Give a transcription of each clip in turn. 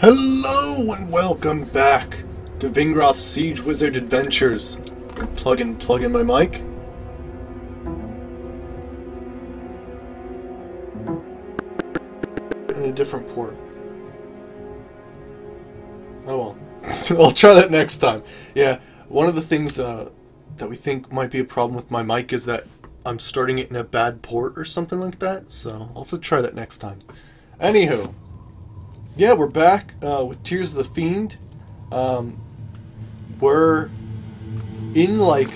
Hello and welcome back to Vingroth's Siege Wizard Adventures. Plug in my mic. In a different port. Oh well. I'll try that next time. Yeah, one of the things that we think might be a problem with my mic is that I'm starting it in a bad port or something like that, so I'll have to try that next time. Anywho. Yeah, we're back with Tears of the Fiend. We're in, like,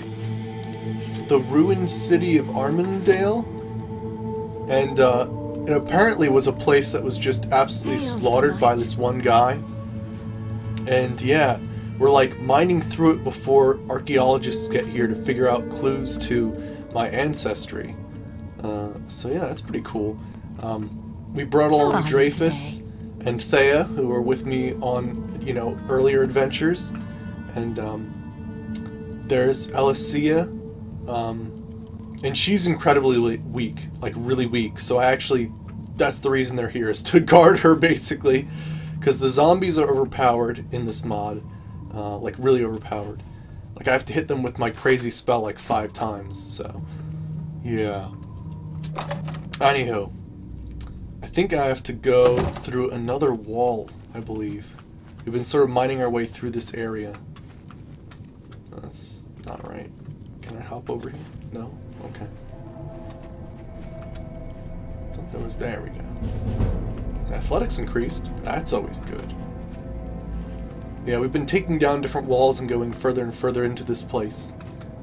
the ruined city of Armandale. And it apparently was a place that was just absolutely slaughtered by this one guy. And yeah, we're, like, mining through it before archaeologists get here to figure out clues to my ancestry. So yeah, that's pretty cool. We brought along Dreyfus and Thea, who were with me on, you know, earlier adventures. And there's Alicia, and she's incredibly weak, like really weak. So that's the reason they're here, is to guard her, basically. Because the zombies are overpowered in this mod, like really overpowered. Like I have to hit them with my crazy spell like 5 times, so yeah. Anywho. I think I have to go through another wall, I believe. We've been sort of mining our way through this area. That's not right. Can I hop over here? No? Okay. I thought there was... There we go. Athletics increased. That's always good. Yeah, we've been taking down different walls and going further and further into this place.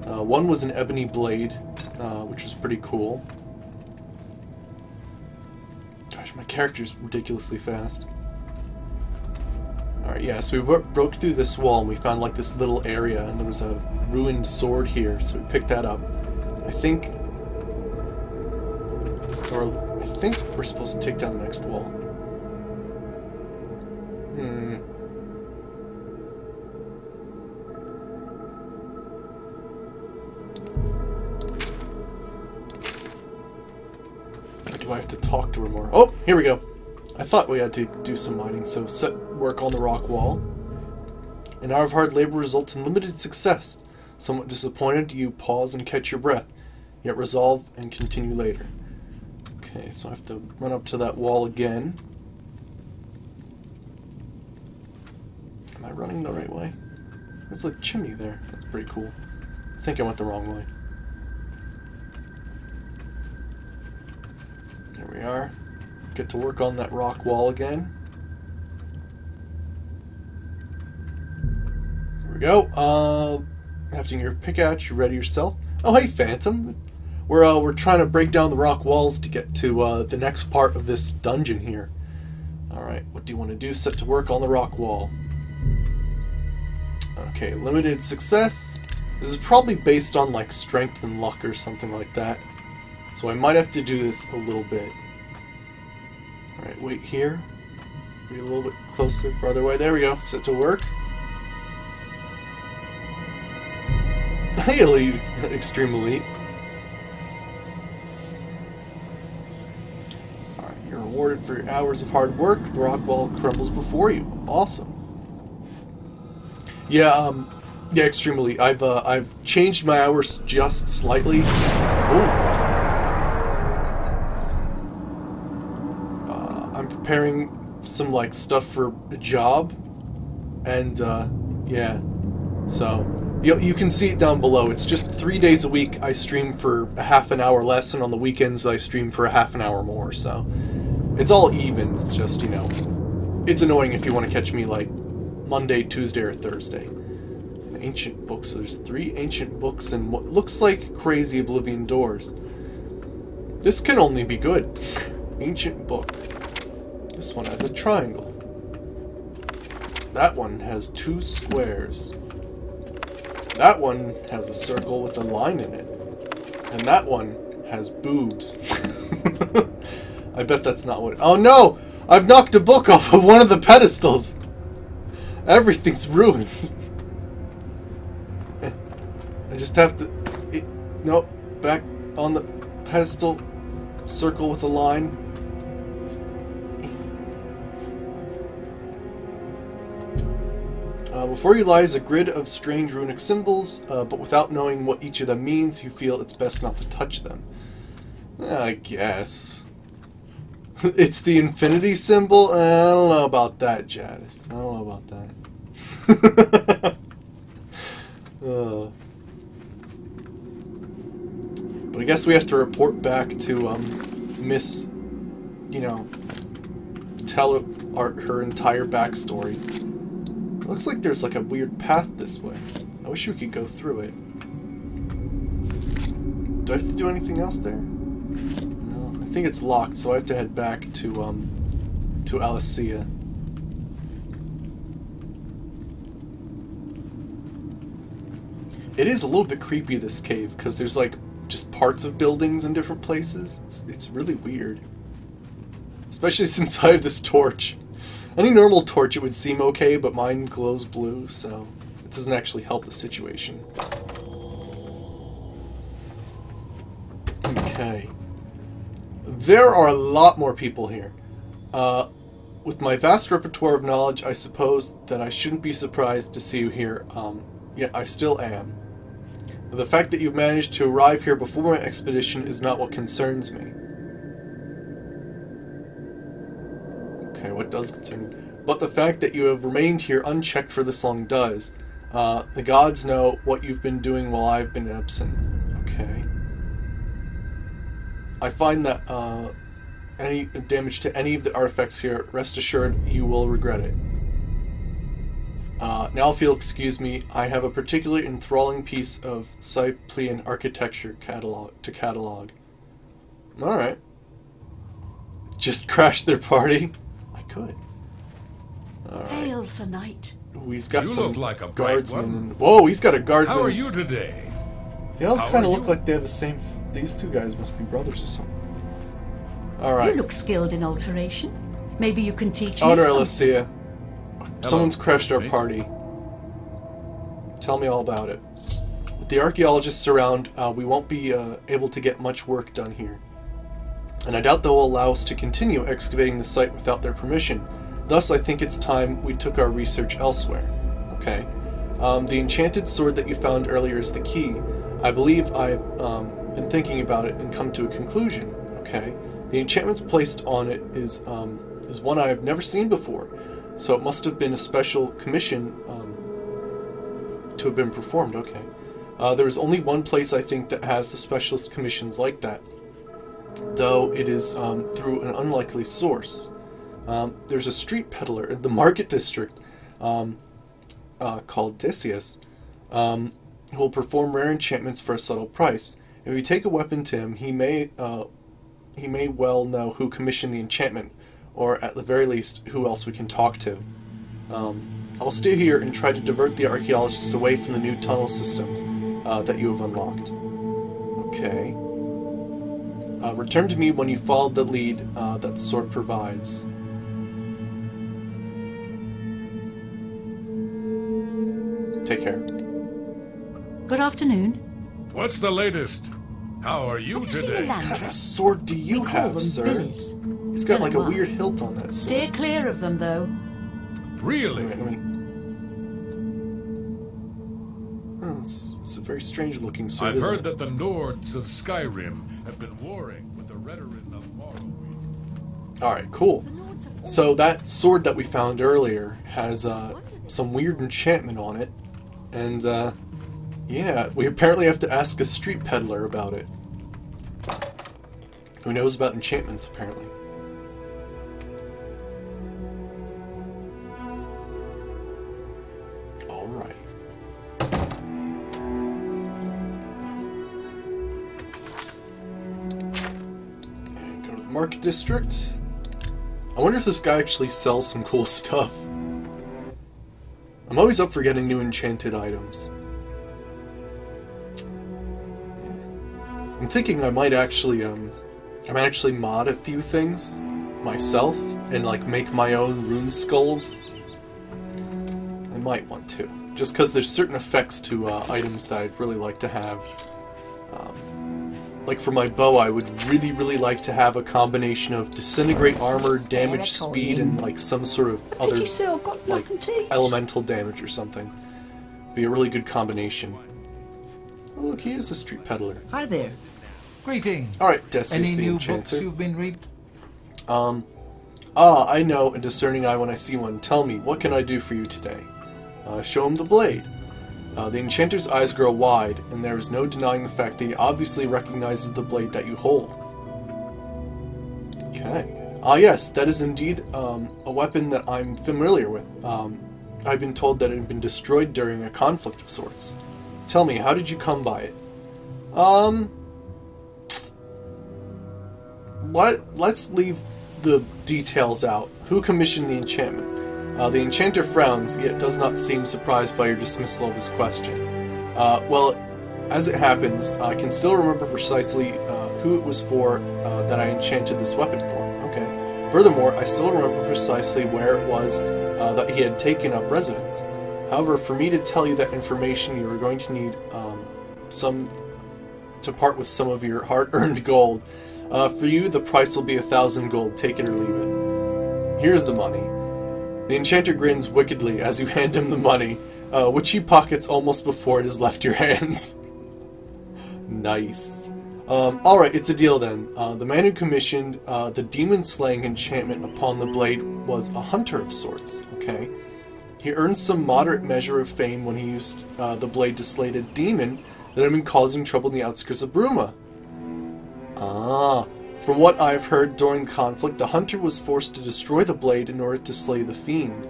One was an ebony blade, which was pretty cool. Gosh, my character's ridiculously fast. Alright, yeah, so we broke through this wall and we found like this little area, and there was a ruined sword here, so we picked that up. I think we're supposed to take down the next wall. Do I have to talk to her more? Oh, here we go. I thought we had to do some mining, so set work on the rock wall. An hour of hard labor results in limited success. Somewhat disappointed, you pause and catch your breath, yet resolve and continue later. Okay, so I have to run up to that wall again. Am I running the right way? There's like a chimney there. That's pretty cool. I think I went the wrong way. There we are. Get to work on that rock wall again. There we go. Hefting your pickaxe, you ready yourself? Oh, hey, Phantom. We're trying to break down the rock walls to get to the next part of this dungeon here. Alright, what do you want to do? Set to work on the rock wall. Okay, limited success. This is probably based on like strength and luck or something like that. So I might have to do this a little bit. Alright, wait here. Be a little bit closer, farther away. There we go. Set to work. Hey, Elite. Extreme Elite. Alright, you're rewarded for your hours of hard work. The rock wall crumbles before you. Awesome. Yeah, yeah, Extreme Elite. I've changed my hours just slightly. Ooh. Preparing some like stuff for a job, and yeah, so you can see it down below. It's just 3 days a week I stream for a half an hour less, and on the weekends I stream for a half an hour more, so it's all even. It's just, you know, it's annoying if you want to catch me like Monday, Tuesday, or Thursday. And ancient books. There's 3 ancient books and what looks like crazy Oblivion doors. This can only be good. Ancient book. This one has a triangle. That one has 2 squares. That one has a circle with a line in it. And that one has boobs. I bet that's not what... Oh no! I've knocked a book off of one of the pedestals! Everything's ruined. I just have to... Nope. Back on the pedestal. Circle with a line. Before you lies a grid of strange runic symbols, but without knowing what each of them means, you feel it's best not to touch them. I guess. It's the infinity symbol? I don't know about that, Jadis. I don't know about that. But I guess we have to report back to Miss, you know, tell her entire backstory. It looks like there's like a weird path this way. I wish we could go through it. Do I have to do anything else there? No, I think it's locked, so I have to head back to Alicia. It is a little bit creepy, this cave, because there's like just parts of buildings in different places. It's really weird. Especially since I have this torch. Any normal torch it would seem okay, but mine glows blue, so it doesn't actually help the situation. Okay. There are a lot more people here. With my vast repertoire of knowledge, I suppose that I shouldn't be surprised to see you here. Yet I still am. The fact that you managed to arrive here before my expedition is not what concerns me. Okay, what does concern me? But the fact that you have remained here unchecked for this long does. The gods know what you've been doing while I've been absent. Okay. I find that any damage to any of the artifacts here, rest assured you will regret it. Now if you'll excuse me, I have a particularly enthralling piece of Cyprian architecture to catalog. Alright. Just crash their party? I could. Alright. Hail, Sir Knight. Ooh, he's got You some look like a guardsmen. Whoa, he's got a guardsman. How are you today? They all How kind of are look you? like they have the same... These two guys must be brothers or something. Alright. You look skilled in alteration. Maybe you can teach me Order, something. Alicia. Someone's crashed our mate. party. Tell me all about it. With the archaeologists around, we won't be able to get much work done here. And I doubt they'll allow us to continue excavating the site without their permission. Thus, I think it's time we took our research elsewhere. Okay. The enchanted sword that you found earlier is the key. I believe I've been thinking about it and come to a conclusion. Okay. The enchantments placed on it is one I have never seen before, so it must have been a special commission to have been performed. Okay. There is only one place I think that has the specialist commissions like that, though it is through an unlikely source. There's a street peddler in the market district called Decius, who will perform rare enchantments for a subtle price. If you take a weapon to him, he may well know who commissioned the enchantment, or at the very least, who else we can talk to. I'll stay here and try to divert the archaeologists away from the new tunnel systems that you have unlocked. Okay. Return to me when you followed the lead that the sword provides. Take care. Good afternoon. What's the latest? How are you Have you seen today? a land What kind rat? of sword do you We call have, them sir? billies. He's got like a Been a while. weird hilt on that sword. Steer clear of them, though. Really? Wait, oh, it's a very strange looking sword. I've isn't heard it? that the Nords of Skyrim have been warring with the Redoran of Morrowind. Alright, cool. So that sword that we found earlier has some weird enchantment on it. And yeah, we apparently have to ask a street peddler about it. Who knows about enchantments, apparently. Alright. And go to the market district. I wonder if this guy actually sells some cool stuff. I'm always up for getting new enchanted items. I'm thinking I might actually mod a few things myself and like make my own rune skulls. I might want to, just because there's certain effects to items that I'd really like to have. like for my bow, I would really like to have a combination of disintegrate armor, damage, speed, and like some sort of other like elemental damage or something. Be a really good combination. Oh, look, he is a street peddler. Hi there. Greetings. Alright, Decius Any the new Enchanter. books you've been reading? I know a discerning eye when I see one. Tell me, what can I do for you today? Show him the blade. The Enchanter's eyes grow wide, and there is no denying the fact that he obviously recognizes the blade that you hold. Okay. Yes, that is indeed a weapon that I'm familiar with. I've been told that it had been destroyed during a conflict of sorts. Tell me, how did you come by it? Let's leave the details out. Who commissioned the enchantment? The Enchanter frowns, yet does not seem surprised by your dismissal of his question. Well, as it happens, I can still remember precisely who it was for that I enchanted this weapon for. Okay. Furthermore, I still remember precisely where it was that he had taken up residence. However, for me to tell you that information, you are going to need to part with some of your hard-earned gold. For you, the price will be 1,000 gold. Take it or leave it. Here's the money. The Enchanter grins wickedly as you hand him the money, which he pockets almost before it has left your hands. Nice. Alright, it's a deal then. The man who commissioned the demon-slaying enchantment upon the blade was a hunter of sorts, okay? He earned some moderate measure of fame when he used the blade to slay a demon that had been causing trouble in the outskirts of Bruma. From what I've heard during the conflict, the hunter was forced to destroy the blade in order to slay the fiend.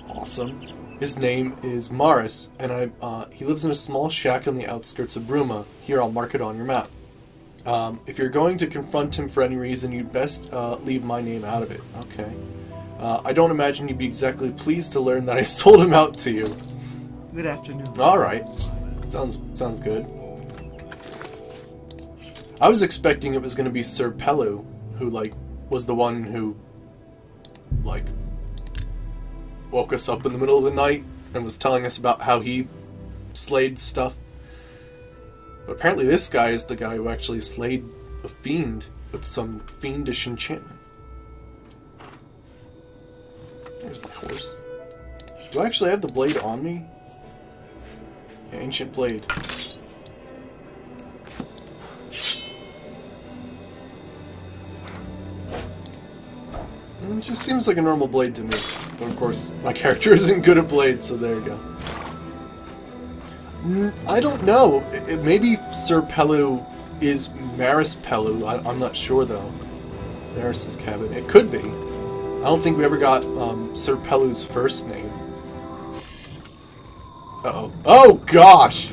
Awesome. His name is Maris, and he lives in a small shack on the outskirts of Bruma. Here, I'll mark it on your map. If you're going to confront him for any reason, you'd best leave my name out of it. Okay. I don't imagine you'd be exactly pleased to learn that I sold him out to you. Good afternoon. Alright. Sounds good. I was expecting it was going to be Sir Pelu, who, like, was the one who, like, woke us up in the middle of the night and was telling us about how he slayed stuff. But apparently this guy is the guy who actually slayed a fiend with some fiendish enchantment. There's my horse. Do I actually have the blade on me? Yeah, ancient blade. It just seems like a normal blade to me. But of course, my character isn't good at blades, so there you go. I don't know. Maybe Sir Pelu is Maris Pelu. I'm not sure, though. Maris's cabin. It could be. I don't think we ever got Sir Pelu's first name. Uh-oh. Oh, gosh!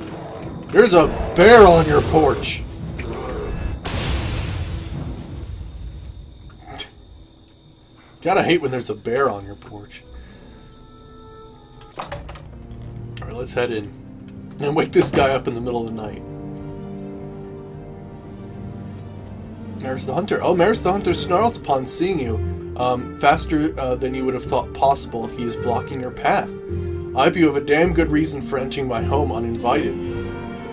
There's a bear on your porch! Gotta hate when there's a bear on your porch. Alright, let's head in. And wake this guy up in the middle of the night. Maris the Hunter. Oh, Maris the Hunter snarls upon seeing you. Faster than you would have thought possible. He is blocking your path. I hope you have a damn good reason for entering my home uninvited.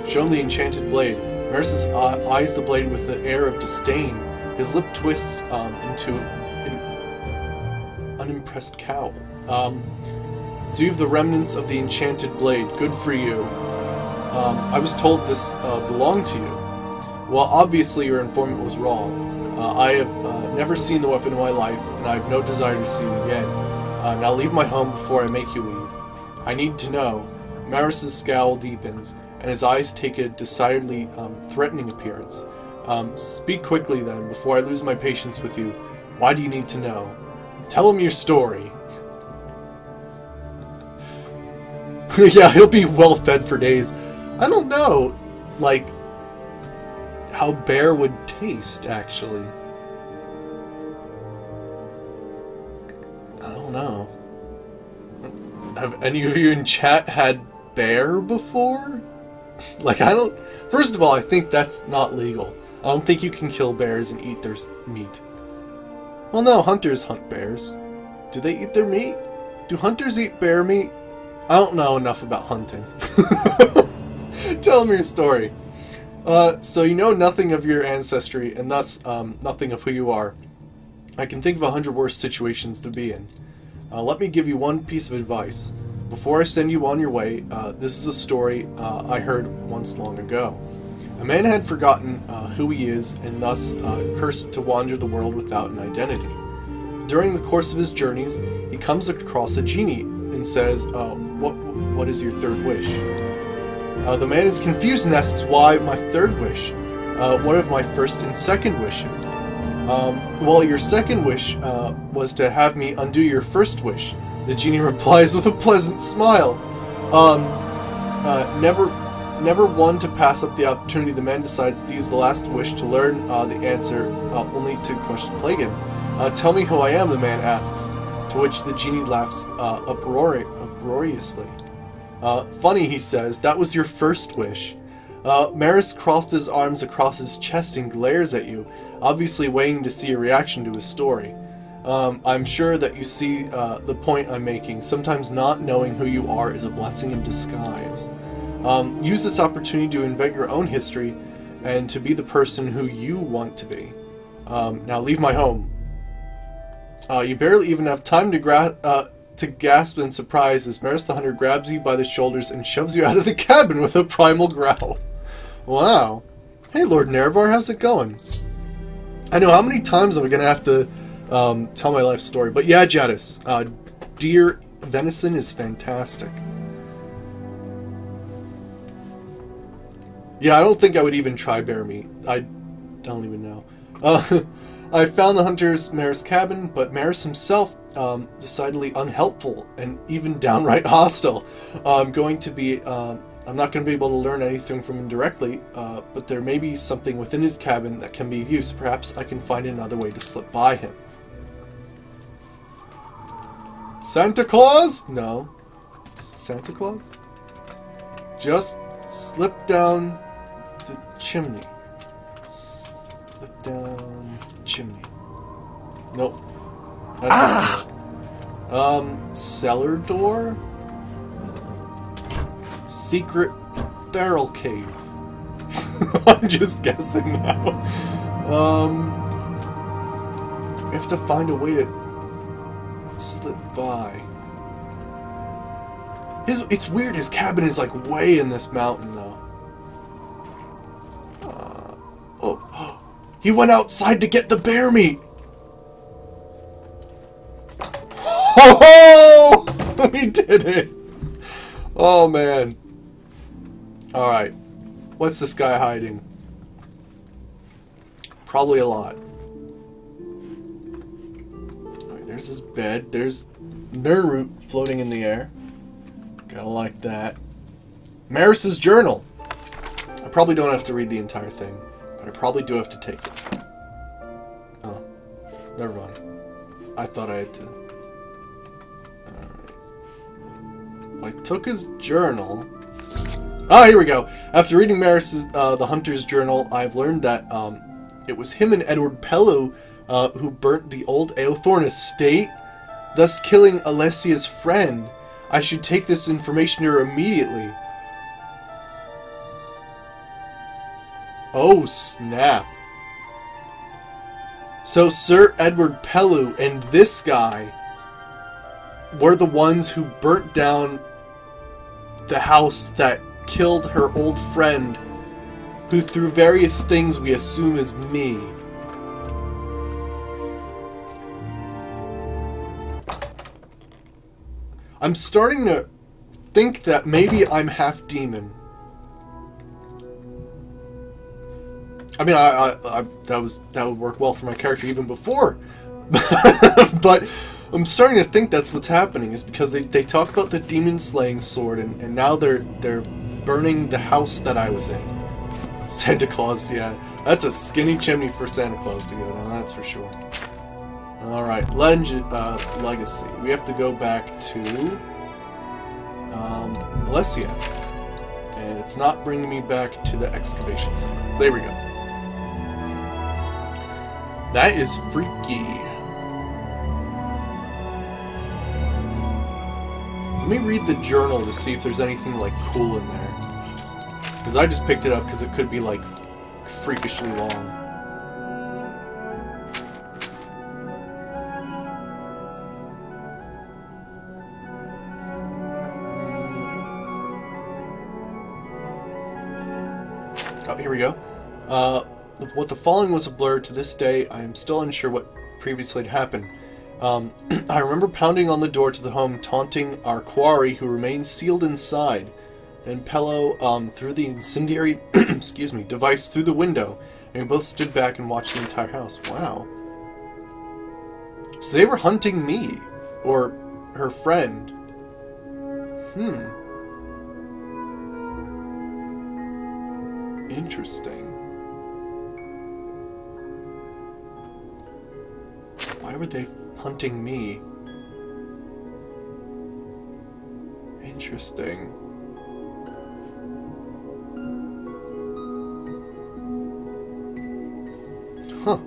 Show him the enchanted blade. Maris eyes the blade with the air of disdain. His lip twists into an unimpressed cowl. So you have the remnants of the enchanted blade. Good for you. I was told this belonged to you. Well, obviously your informant was wrong. I have never seen the weapon in my life, and I have no desire to see it again. Now leave my home before I make you leave. I need to know. Maris's scowl deepens, and his eyes take a decidedly threatening appearance. Speak quickly then, before I lose my patience with you. Why do you need to know? Tell him your story. Yeah, he'll be well fed for days. I don't know, like, how bear would taste, actually. I don't know. Have any of you in chat had bear before? Like, I don't... First of all, I think that's not legal. I don't think you can kill bears and eat their meat. Well, no, hunters hunt bears. Do they eat their meat? Do hunters eat bear meat? I don't know enough about hunting. Tell me your story. So you know nothing of your ancestry, and thus nothing of who you are. I can think of 100 worse situations to be in. Let me give you one piece of advice. Before I send you on your way, this is a story I heard once long ago. A man had forgotten who he is, and thus cursed to wander the world without an identity. During the course of his journeys, he comes across a genie and says, what is your third wish? The man is confused and asks, why my third wish? What of my first and second wishes? Well, your second wish was to have me undo your first wish. The genie replies with a pleasant smile. Never one to pass up the opportunity, the man decides to use the last wish to learn the answer, only to question plague him. Tell me who I am, the man asks, to which the genie laughs uproariously. Funny, he says, that was your first wish. Maris crossed his arms across his chest and glares at you, obviously waiting to see a reaction to his story. I'm sure that you see the point I'm making. Sometimes not knowing who you are is a blessing in disguise. Use this opportunity to invent your own history and to be the person who you want to be. Now leave my home. You barely even have time to gasp in surprise as Maris the Hunter grabs you by the shoulders and shoves you out of the cabin with a primal growl. Wow. Hey, Lord Nerevar, how's it going? I know, how many times am I going to have to tell my life story? But yeah, Jadis, deer venison is fantastic. Yeah, I don't think I would even try bear meat. I don't even know. I found the hunter's Maris cabin, but Maris himself decidedly unhelpful and even downright hostile. I'm not going to be able to learn anything from him directly, but there may be something within his cabin that can be of use. Perhaps I can find another way to slip by him. Santa Claus? No. Santa Claus? Just slip down the chimney. Slip down the chimney. Nope. That's not it. Cellar door? Secret barrel cave. I'm just guessing now. We have to find a way to slip by. It's weird, his cabin is like way in this mountain though. Oh, he went outside to get the bear meat! Oh, we did it! Oh man. Alright. What's this guy hiding? Probably a lot. Alright, there's his bed. There's Nernroot floating in the air. Gotta like that. Maris's journal. I probably don't have to read the entire thing, but I probably do have to take it. Oh. Never mind. I thought I had to. I took his journal. Ah, here we go. After reading Maris's, the Hunter's journal, I've learned that it was him and Edward Pellew who burnt the old Eothorn estate, thus killing Alessia's friend. I should take this information here immediately. Oh, snap. So Sir Edward Pellew and this guy were the ones who burnt down the house that killed her old friend, who through various things we assume is me. I'm starting to think that maybe I'm half demon. I mean, that would work well for my character even before, but I'm starting to think that's what's happening. Is because they talk about the demon slaying sword, and now they're burning the house that I was in. Santa Claus, yeah, that's a skinny chimney for Santa Claus to go down. That's for sure. All right, legacy. We have to go back to Alessia, and it's not bringing me back to the excavation center. There we go. That is freaky. Let me read the journal to see if there's anything like cool in there. Because I just picked it up because it could be like freakishly long. Oh, here we go. What the following was a blur. To this day, I am still unsure what previously had happened. I remember pounding on the door to the home, taunting our quarry, who remained sealed inside. Then Pello threw the incendiary excuse me, device through the window, and we both stood back and watched the entire house. Wow. So they were hunting me, or her friend. Interesting. Why were they hunting me? Interesting. Huh.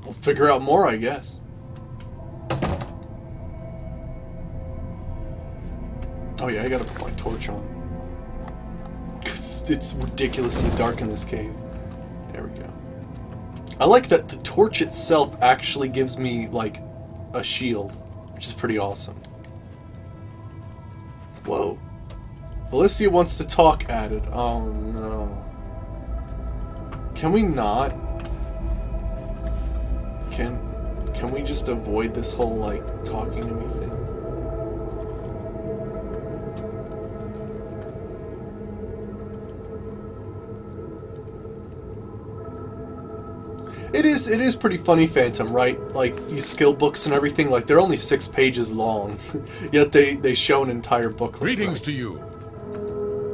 We'll figure out more, I guess. Oh yeah, I gotta put my torch on. It's ridiculously dark in this cave. There we go. I like that the torch itself actually gives me, like, a shield, which is pretty awesome. Whoa. Alicia wants to talk added. Oh no. Can we not? Can we just avoid this whole, like, talking to me thing? It is pretty funny, Phantom, right? Like, these skill books and everything, like, they're only 6 pages long, yet they show an entire book. Greetings to you.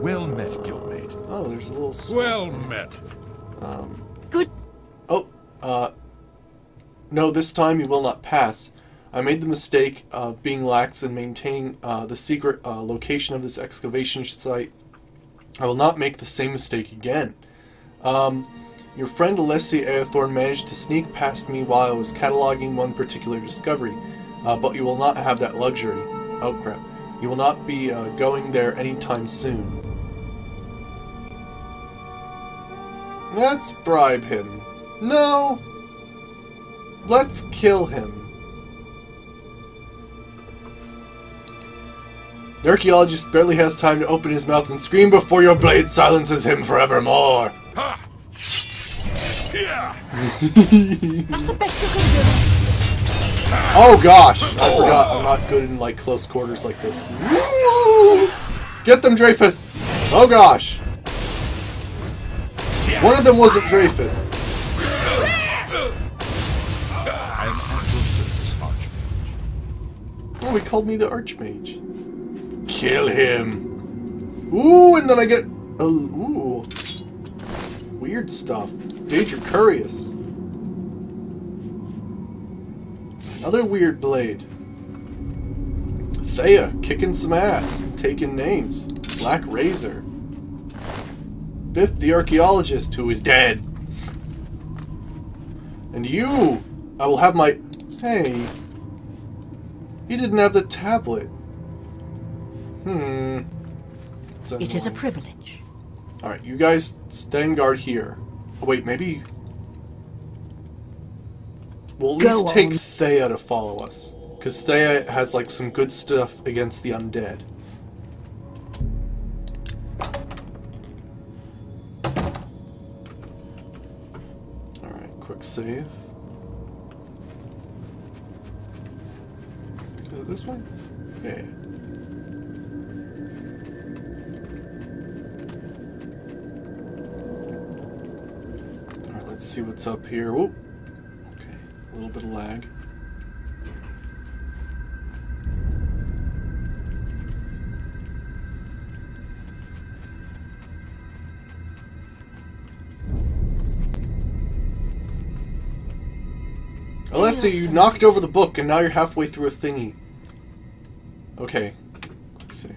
Well met, guildmate. Oh, there's a little... Well met. Good. Oh, no, this time you will not pass. I made the mistake of being lax in maintaining the secret location of this excavation site. I will not make the same mistake again. Your friend Alessia Aethorn managed to sneak past me while I was cataloging one particular discovery, but you will not have that luxury. Oh crap. You will not be going there anytime soon. Let's bribe him. No! Let's kill him. The archaeologist barely has time to open his mouth and scream before your blade silences him forevermore. Ha! Yeah. That's the best you can do. Oh gosh, I forgot. I'm not good in like close quarters like this. Woo! Get them, Dreyfus! Oh gosh. One of them wasn't Dreyfus. I am at your service, Archmage. Oh, he called me the Archmage. Kill him. Ooh, and then I get... ooh. Weird stuff. Daedra Curious. Another weird blade. Thea, kicking some ass, taking names. Black Razor. Biff the archaeologist, who is dead. And you! I will have my... Hey. You didn't have the tablet. It is a privilege. Alright, you guys stand guard here. Oh, wait, maybe... We'll at least take Thea to follow us. Because Thea has, like, some good stuff against the undead. Alright, quick save. Is it this one? Yeah. Alright, let's see what's up here. Whoop. Okay, a little bit of lag. Alessia, you knocked over the book and now you're halfway through a thingy. Okay. Quick save.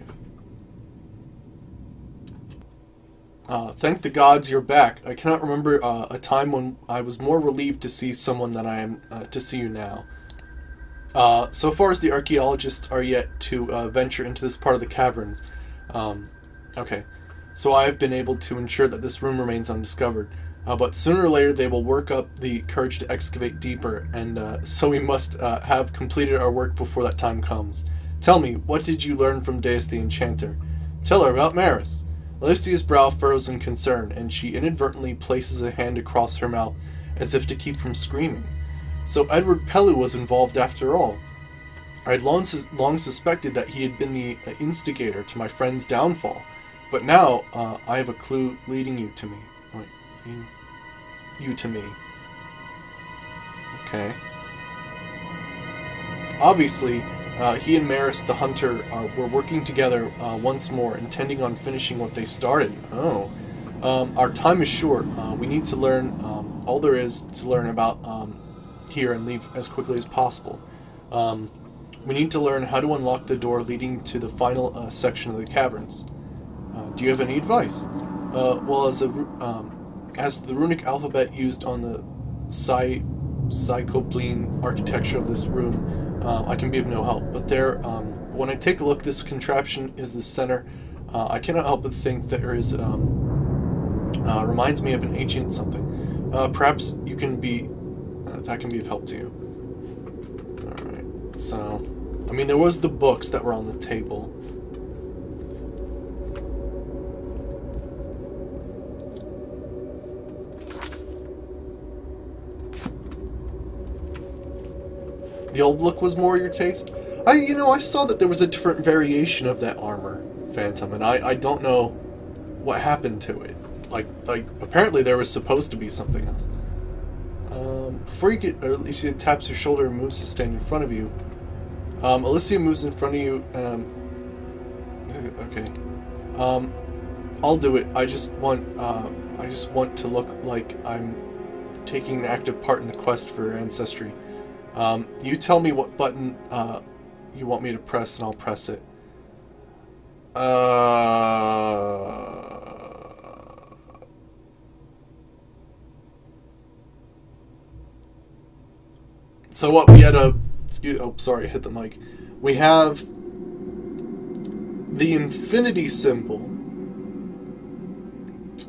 Thank the gods you're back. I cannot remember a time when I was more relieved to see someone than I am to see you now. So far as the archaeologists are yet to venture into this part of the caverns. Okay. so I have been able to ensure that this room remains undiscovered. But sooner or later they will work up the courage to excavate deeper, and so we must have completed our work before that time comes. Tell me, what did you learn from Deus the Enchanter? Tell her about Maris. Alicia's brow furrows in concern, and she inadvertently places a hand across her mouth, as if to keep from screaming. So Edward Pellew was involved after all. I had long suspected that he had been the instigator to my friend's downfall, but now I have a clue leading you to me. Wait, you to me. Okay. Obviously, he and Maris the Hunter were working together once more, intending on finishing what they started. Oh. Our time is short. We need to learn all there is to learn about here and leave as quickly as possible. We need to learn how to unlock the door leading to the final section of the caverns. Do you have any advice? Well, as to the runic alphabet used on the Psychoplean architecture of this room, I can be of no help. But when I take a look, this contraption is the center. I cannot help but think there is reminds me of an ancient something. Perhaps you can be that can be of help to you. All right. So, I mean, there was the books that were on the table. The old look was more your taste. I saw that there was a different variation of that armor, Phantom, and I don't know what happened to it. Like apparently there was supposed to be something else. Before you get, Alicia taps your shoulder and moves to stand in front of you. Alicia moves in front of you. Okay. I'll do it. I just want to look like I'm taking an active part in the quest for ancestry. You tell me what button you want me to press, and I'll press it. So what, we had sorry, I hit the mic. We have the infinity symbol,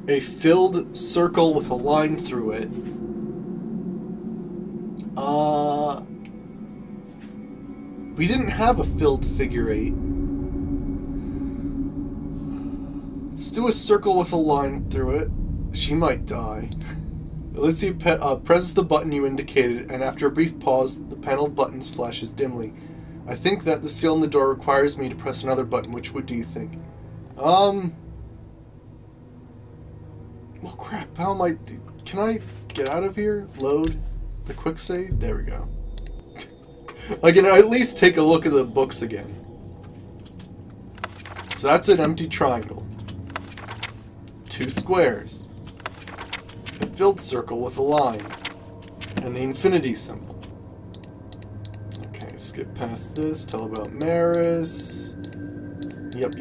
a filled circle with a line through it. We didn't have a filled figure 8. Let's do a circle with a line through it. She might die. Alicia presses the button you indicated, and after a brief pause, the paneled buttons flashes dimly. I think that the seal on the door requires me to press another button. Which would do you think? Oh crap, how am I... Can I get out of here? Load the quick save? There we go. I can at least take a look at the books again. So that's an empty triangle. 2 squares. A filled circle with a line. And the infinity symbol. Okay, skip past this. Tell about Maris. Yep.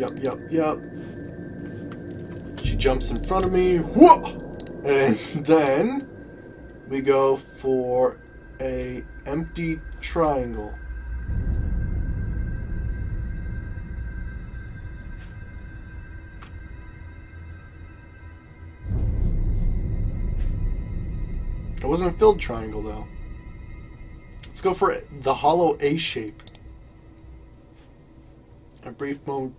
She jumps in front of me. Whoa! And then we go for a empty triangle. It wasn't a filled triangle though. Let's go for the hollow A shape. A brief moment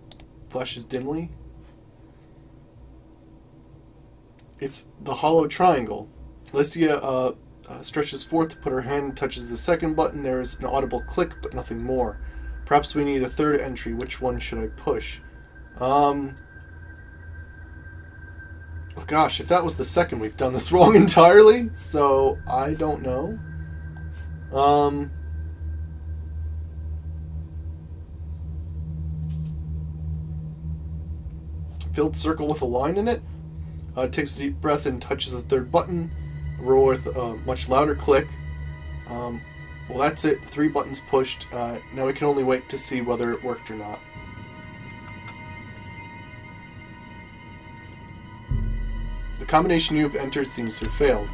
flashes dimly. It's the hollow triangle. Alicia stretches forth to put her hand and touches the second button. There is an audible click, but nothing more. Perhaps we need a third entry. Which one should I push? Oh gosh, if that was the second, we've done this wrong entirely. So, I don't know. Filled circle with a line in it. Takes a deep breath and touches the third button. Roll with a much louder click. Well, that's it. 3 buttons pushed. Now we can only wait to see whether it worked or not. The combination you have entered seems to have failed.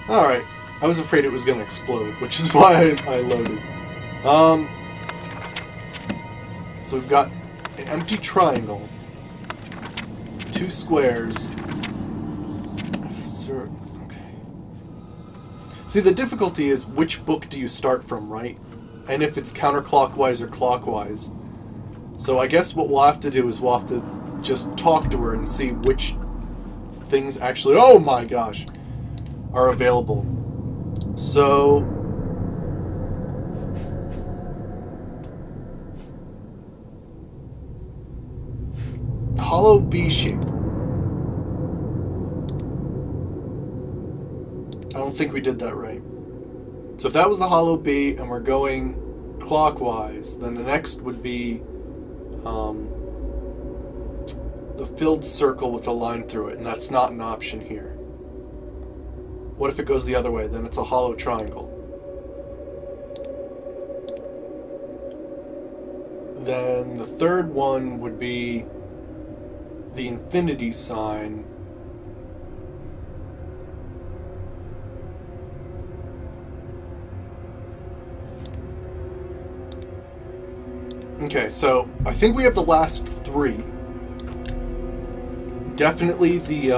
Alright. I was afraid it was going to explode, which is why I loaded. So we've got an empty triangle. 2 squares. Sir, okay. See, the difficulty is which book do you start from, right? And if it's counterclockwise or clockwise. So I guess what we'll have to do is we'll have to just talk to her and see which things actually, oh my gosh, are available. So hollow B shape. I don't think we did that right. So if that was the hollow B and we're going clockwise, then the next would be the filled circle with a line through it, and that's not an option here. What if it goes the other way? Then it's a hollow triangle. Then the third one would be the infinity sign. Okay, so I think we have the last 3. Definitely the,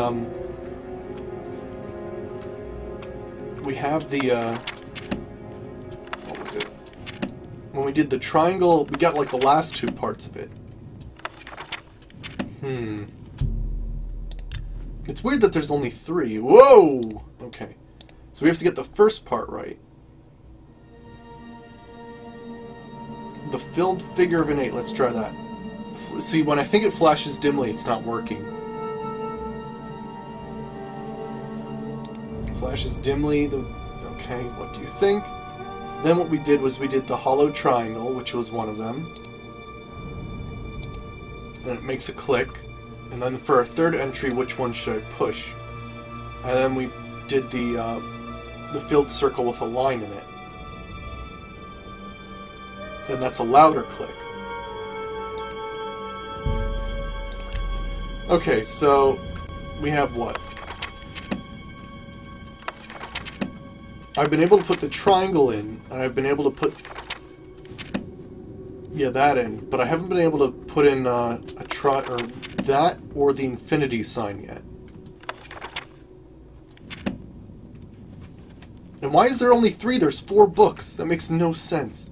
we have the, what was it? When we did the triangle, we got like the last 2 parts of it. It's weird that there's only 3. Whoa! Okay. So we have to get the first part right. The filled figure of an 8. Let's try that. See, when I think it flashes dimly, it's not working. Flashes dimly. Okay, what do you think? Then what we did was we did the hollow triangle, which was one of them. And it makes a click. And then for our third entry, which one should I push? And then we did the filled circle with a line in it. And that's a louder click. Okay, so we have what? I've been able to put the triangle in, and I've been able to put, yeah, that in, but I haven't been able to put in or that or the infinity sign yet. And why is there only 3? There's 4 books. That makes no sense.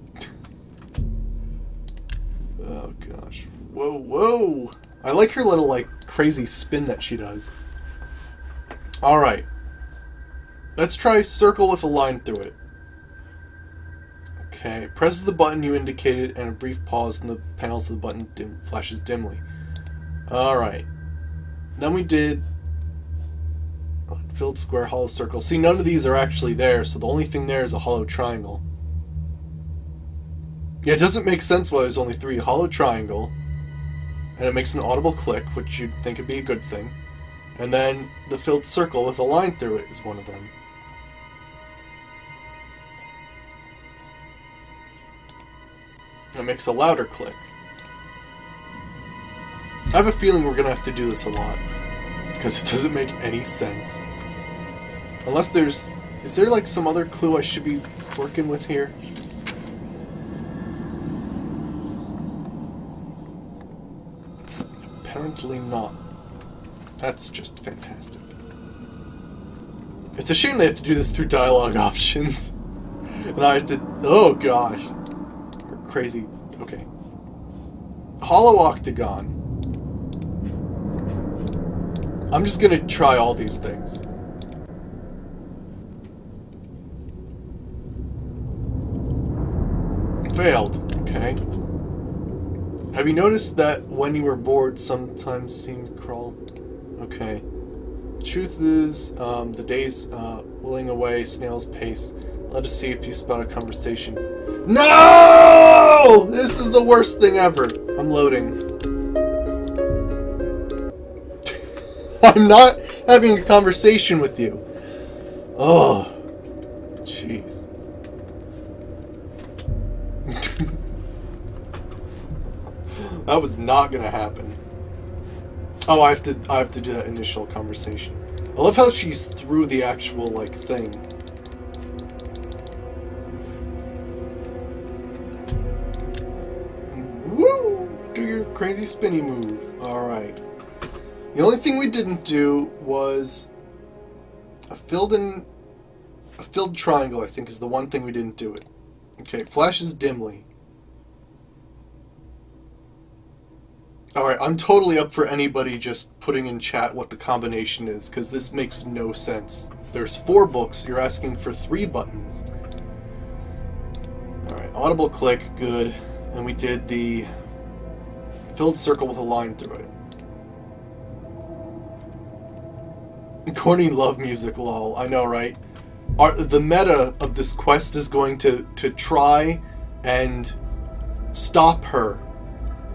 Oh gosh. Whoa, whoa. I like her little, like, crazy spin that she does. Alright. Let's try circle with a line through it. Okay, it presses the button you indicated, and a brief pause, and the panels of the button flashes dimly. Alright. Then we did filled square, hollow circle. See, none of these are actually there, so the only thing there is a hollow triangle. Yeah, it doesn't make sense why there's only 3. Hollow triangle, and it makes an audible click, which you'd think would be a good thing. And then the filled circle with a line through it is one of them. It makes a louder click. I have a feeling we're gonna have to do this a lot, because it doesn't make any sense. Unless there's... Is there like some other clue I should be working with here? Apparently not. That's just fantastic. It's a shame they have to do this through dialogue options. And I have to... Oh gosh. Crazy. Okay. Hollow octagon. I'm just gonna try all these things. Failed. Okay. Have you noticed that when you were bored, sometimes seemed to crawl? Okay. Truth is, the days willing away, snail's pace. Let us see if you spot a conversation. No! This is the worst thing ever. I'm loading. I'm not having a conversation with you. Oh. Jeez. That was not gonna happen. Oh, I have to do that initial conversation. I love how she's through the actual, like, thing. Woo! Do your crazy spinny move. Alright. The only thing we didn't do was a filled triangle, I think, is the one thing we didn't do it. Okay, flashes dimly. Alright, I'm totally up for anybody just putting in chat what the combination is, because this makes no sense. There's 4 books, you're asking for 3 buttons. Alright, audible click, good. And we did the filled circle with a line through it. Corny love music, lol. I know, right? The meta of this quest is going to try and stop her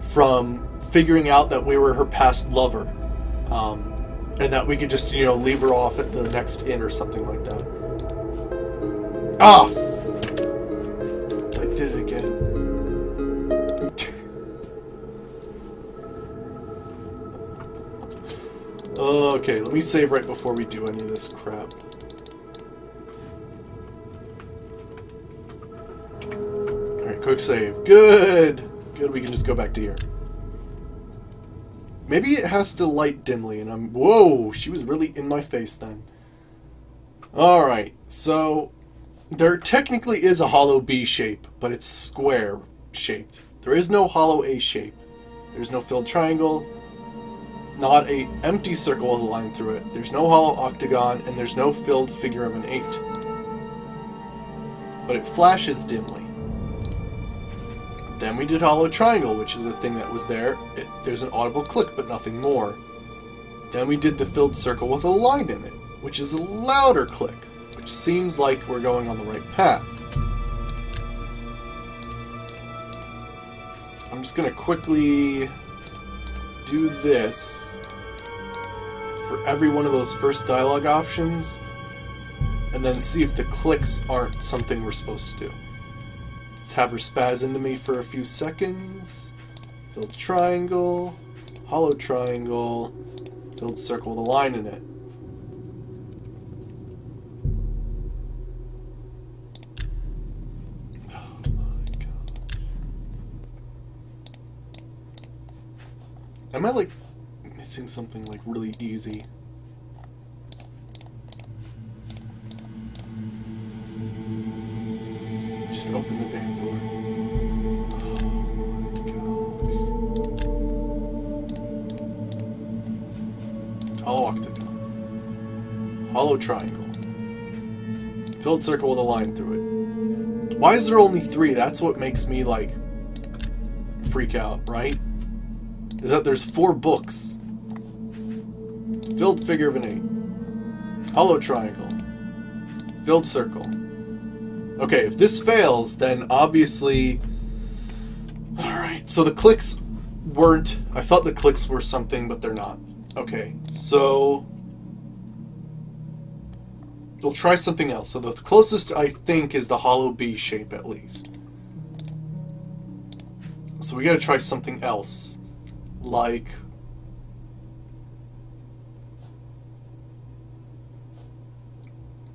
from figuring out that we were her past lover. And that we could just, you know, leave her off at the next inn or something like that. Ah! I did it again. Okay, let me save right before we do any of this crap. Alright, quick save. Good! Good, we can just go back to here. Maybe it has to light dimly, and I'm... Whoa! She was really in my face then. Alright, so... There technically is a hollow B shape, but it's square shaped. There is no hollow A shape. There's no filled triangle. Not a empty circle with a line through it. There's no hollow octagon, and there's no filled figure of an 8. But it flashes dimly. Then we did hollow triangle, which is a thing that was there. There's an audible click, but nothing more. Then we did the filled circle with a line in it, which is a louder click, which seems like we're going on the right path. I'm just gonna quickly do this for every one of those first dialogue options, and then see if the clicks aren't something we're supposed to do. Let's have her spaz into me for a few seconds. Filled triangle, hollow triangle, filled circle with a line in it. Oh my gosh. Am I like missing something like really easy? Just open the damn door. Oh my gosh. Hollow octagon. Hollow triangle. Filled circle with a line through it. Why is there only 3? That's what makes me, like, freak out, right? Is that there's 4 books. Filled figure of an 8. Hollow triangle. Filled circle. Okay, if this fails, then obviously... Alright, so the clicks weren't... I thought the clicks were something, but they're not. Okay, so... We'll try something else. So the closest, I think, is the hollow B shape, at least. So we gotta try something else. Like...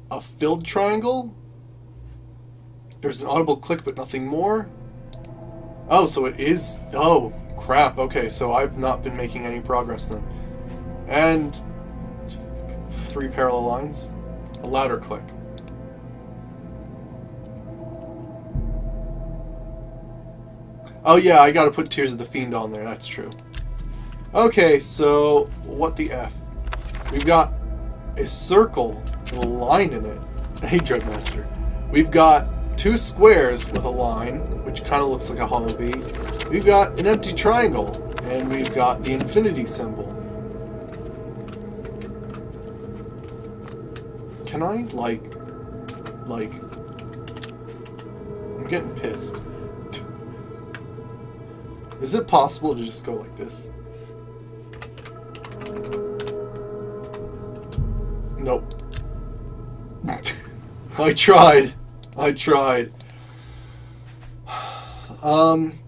a filled triangle? There's an audible click, but nothing more. Oh, so it is... Oh, crap. Okay, so I've not been making any progress then. And... 3 parallel lines. A louder click. Oh yeah, I gotta put Tears of the Fiend on there. That's true. Okay, so... what the F? We've got a circle with a line in it. Hey, Dreadmaster. We've got 2 squares with a line, which kind of looks like a hollow B. We've got an empty triangle, and we've got the infinity symbol. Can I, like... I'm getting pissed. Is it possible to just go like this? Nope. I tried.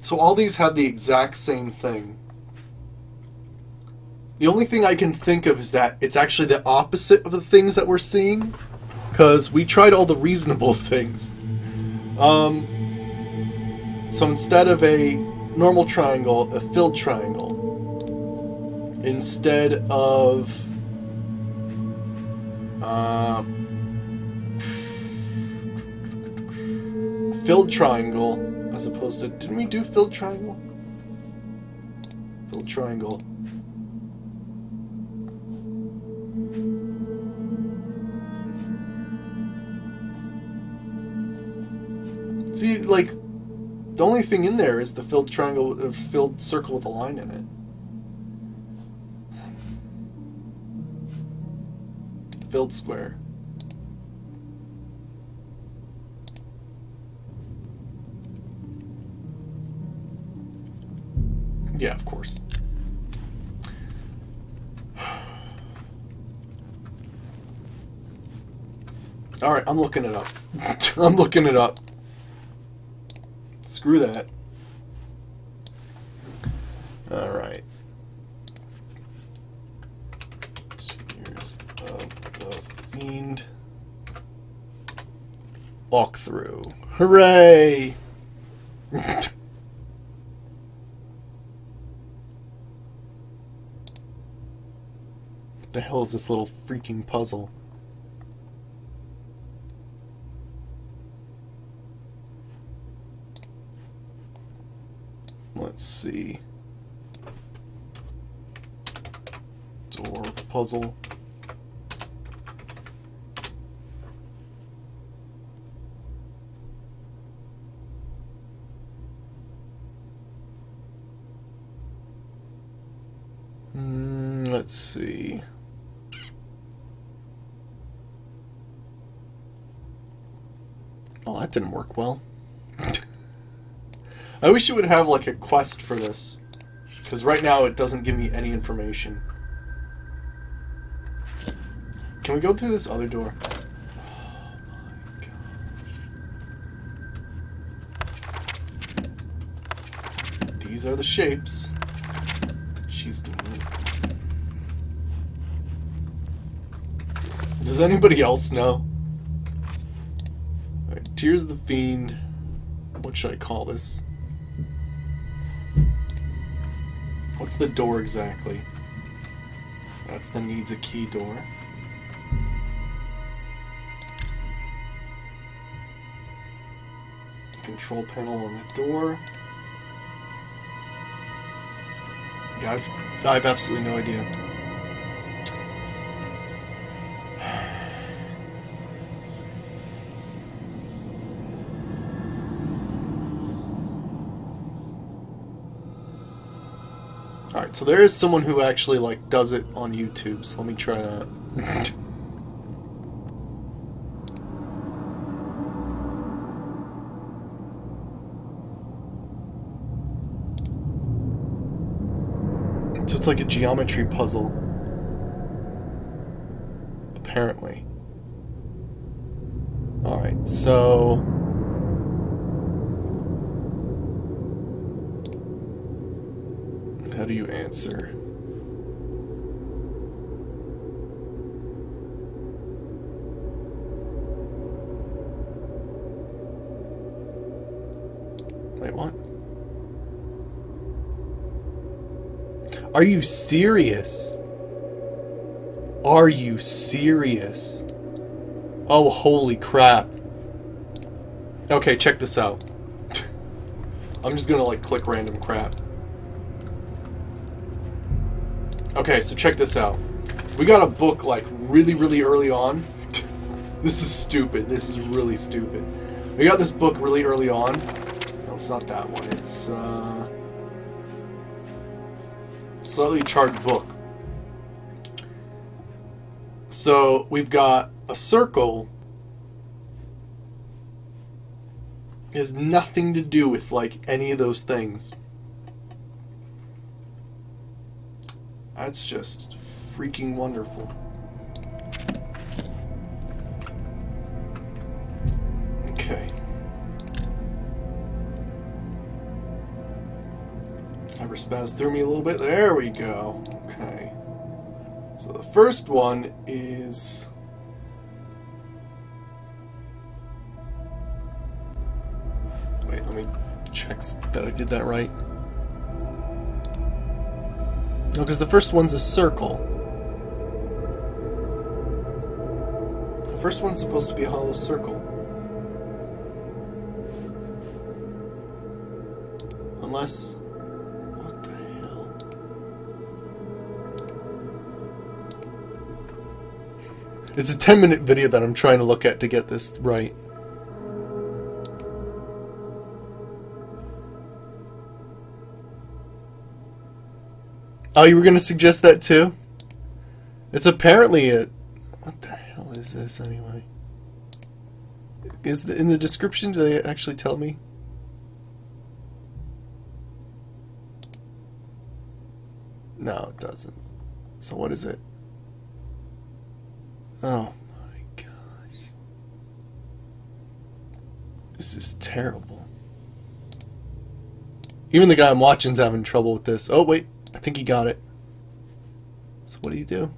So all these have the exact same thing. The only thing I can think of is that it's actually the opposite of the things that we're seeing, because we tried all the reasonable things. So instead of a normal triangle, a filled triangle. instead of filled triangle, as opposed to, didn't we do filled triangle? Filled triangle. See, like, the only thing in there is the filled triangle, filled circle with a line in it. Filled square. Yeah, of course. Alright, I'm looking it up. I'm looking it up. Screw that. Alright. Tears of the Fiend. Walkthrough. Hooray! What the hell is this little freaking puzzle? Let's see. Door puzzle. Let's see. Oh, that didn't work well. I wish it would have like a quest for this, because right now it doesn't give me any information. Can we go through this other door? Oh my gosh. These are the shapes. She's the... Does anybody else know? Alright, Tears of the Fiend. What should I call this? What's the door exactly? That's the needs a key door. Control panel on the door. Yeah, I have absolutely no idea. Alright, so there is someone who actually, like, does it on YouTube, so let me try that. So it's like a geometry puzzle. Apparently. Alright, so... how do you answer? Wait, what? Are you serious? Are you serious? Oh, holy crap. Okay, check this out. I'm just gonna, like, click random crap. Okay, so check this out. We got a book, like, really, really early on. This is stupid. This is really stupid. We got this book really early on. No, it's not that one. It's, slightly charred book. So, we've got a circle. It has nothing to do with, like, any of those things. That's just freaking wonderful. Okay. Ever spaz through me a little bit? There we go. Okay. So the first one is... wait, let me check that I did that right. No, because the first one's a circle. The first one's supposed to be a hollow circle. Unless... What the hell? It's a 10-minute video that I'm trying to look at to get this right. Oh, you were going to suggest that too? It's apparently a... What the hell is this anyway? Is in the description, do they actually tell me? No, it doesn't. So what is it? Oh my gosh. This is terrible. Even the guy I'm watching's having trouble with this. Oh wait, I think he got it. So what do you do?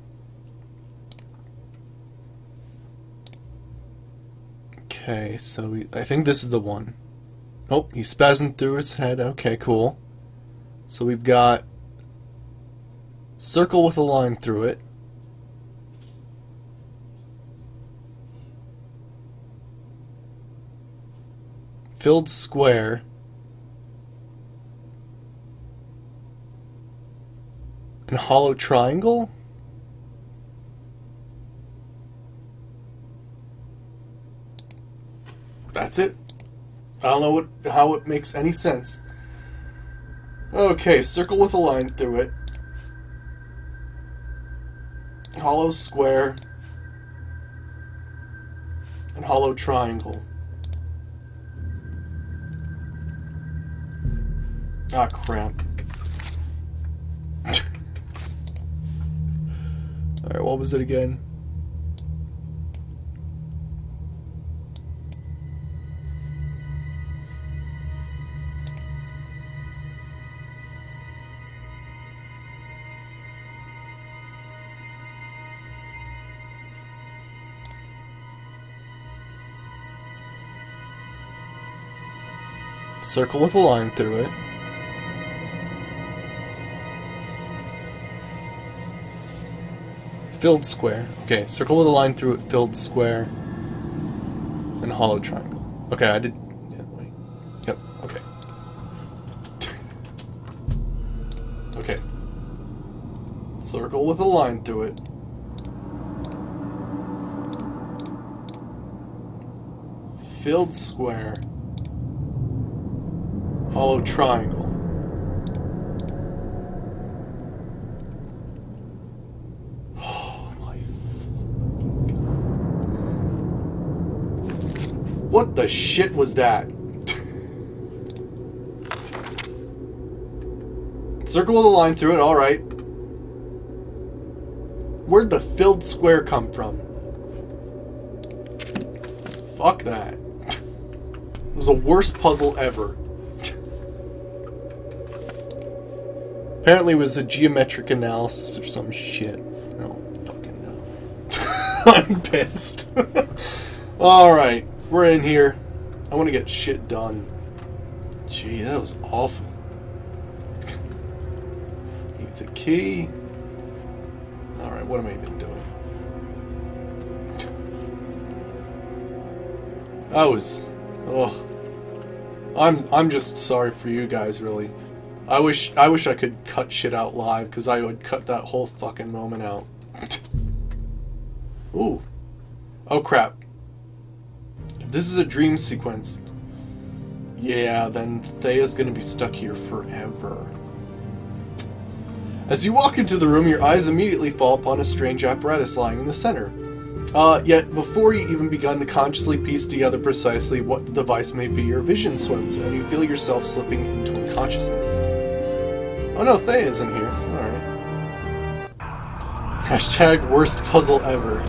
Okay, so I think this is the one. Oh, he's spazzing through his head. Okay, cool. So we've got circle with a line through it. Filled square. And hollow triangle? That's it. I don't know how it makes any sense. Okay, circle with a line through it. Hollow square. And hollow triangle. Ah, crap. Alright, what was it again? Circle with a line through it. Filled square. Okay, circle with a line through it, filled square, and hollow triangle. Okay, I did... Yeah, wait. Yep, okay. Okay. Circle with a line through it. Filled square. Hollow triangle. Oh my What the shit was that? Circle with a line through it, alright. Where'd the filled square come from? Fuck that. It was the worst puzzle ever. Apparently it was a geometric analysis or some shit. I don't fucking know. I'm pissed. Alright, we're in here. I want to get shit done. Gee, that was awful. Needs a key. Alright, what am I even doing? That was... Oh. I'm just sorry for you guys, really. I wish I could cut shit out live, because I would cut that whole fucking moment out. Ooh. Oh crap. If this is a dream sequence, yeah, then Thea's gonna be stuck here forever. As you walk into the room, your eyes immediately fall upon a strange apparatus lying in the center. Yet, before you even begun to consciously piece together precisely what the device may be, your vision swims, and you feel yourself slipping into unconsciousness. Oh no, Thea's in here. Alright. Hashtag worst puzzle ever.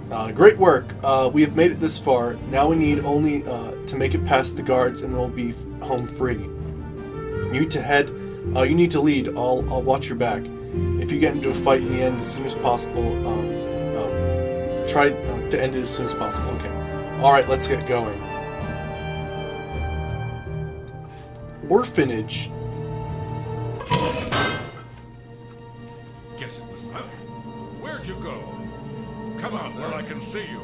Hello there. Great work. We have made it this far. Now we need only to make it past the guards and we'll be home free. You need to head... you need to lead. I'll watch your back. If you get into a fight in the end as soon as possible, try to end it as soon as possible. Okay. Alright, let's get going. Orphanage. see you.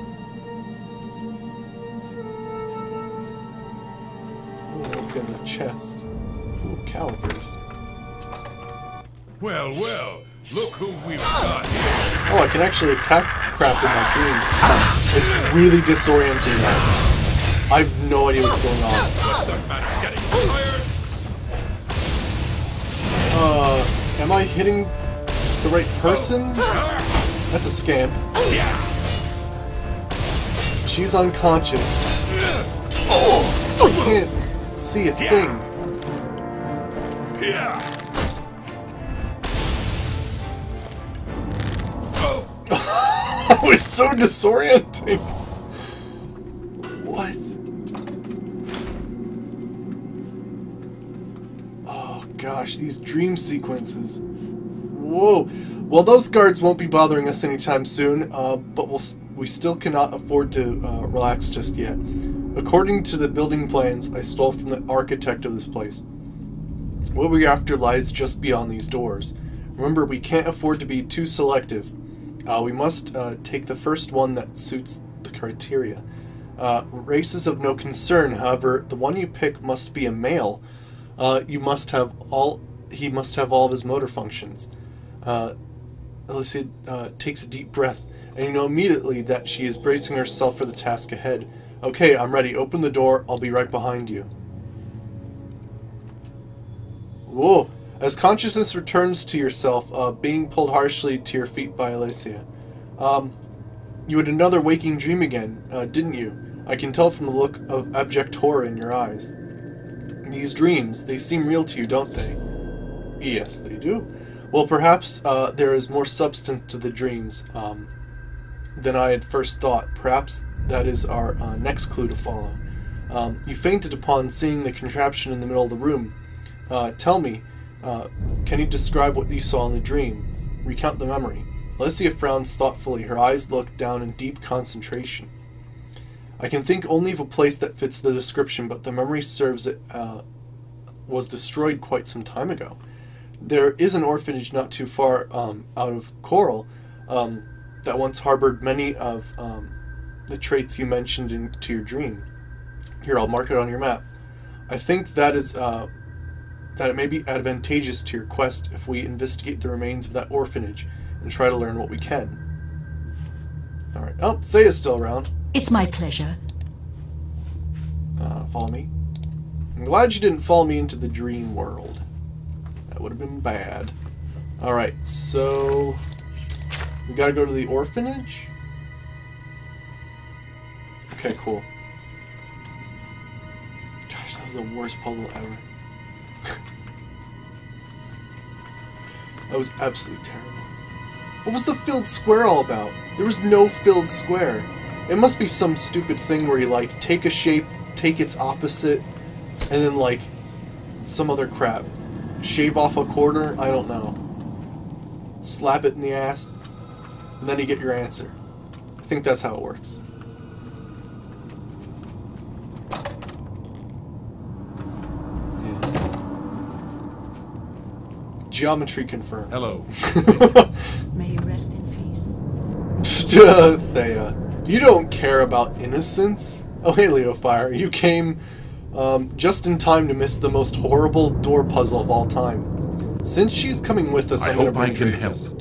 Oh, look in the chest. Ooh, calipers. Well, well, look who we've got here. Oh, I can actually attack crap in my dream. It's really disorienting now. I have no idea what's going on. What's the matter? Getting tired? Am I hitting the right person? That's a scamp. She's unconscious. Oh, I can't see a thing. That was so disorienting. What? Oh gosh, these dream sequences. Whoa. Well, those guards won't be bothering us anytime soon, but we still cannot afford to relax just yet. According to the building plans I stole from the architect of this place, what we're after lies just beyond these doors. Remember, we can't afford to be too selective. We must take the first one that suits the criteria. Race is of no concern, however, the one you pick must be a male. He must have all of his motor functions. Alicia takes a deep breath, and you know immediately that she is bracing herself for the task ahead. Okay, I'm ready. Open the door. I'll be right behind you. Whoa. As consciousness returns to yourself, being pulled harshly to your feet by Alicia. You had another waking dream again, didn't you? I can tell from the look of abject horror in your eyes. These dreams, they seem real to you, don't they? Yes, they do. Well, perhaps there is more substance to the dreams than I had first thought. Perhaps that is our next clue to follow. You fainted upon seeing the contraption in the middle of the room. Tell me, can you describe what you saw in the dream? Recount the memory. Alicia frowns thoughtfully. Her eyes look down in deep concentration. I can think only of a place that fits the description, but the memory serves it was destroyed quite some time ago. There is an orphanage not too far out of Coral that once harbored many of the traits you mentioned into your dream. Here, I'll mark it on your map. I think that is that it may be advantageous to your quest if we investigate the remains of that orphanage and try to learn what we can. Alright. Oh, Thea's still around. It's my pleasure. Follow me. I'm glad you didn't follow me into the dream world. That would have been bad. Alright, so we gotta go to the orphanage? Okay, cool. Gosh, that was the worst puzzle ever. That was absolutely terrible. What was the filled square all about? There was no filled square. It must be some stupid thing where you, like, take a shape, take its opposite, and then, like, some other crap. Shave off a quarter? I don't know. Slap it in the ass, and then you get your answer. I think that's how it works. Geometry confirmed. Hello. May you rest in peace. Thea, you don't care about innocence. Oh, hey, Leofire, you came just in time to miss the most horrible door puzzle of all time. Since she's coming with us, I'm gonna bring Dracus.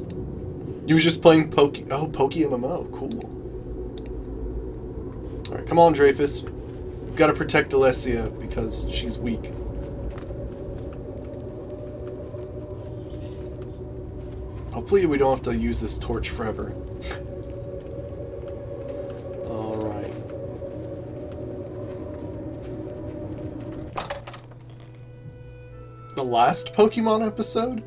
You was just playing Poke MMO. Cool. Alright, come on, Dreyfus. We've got to protect Alessia because she's weak. Hopefully we don't have to use this torch forever. Alright. The last Pokemon episode?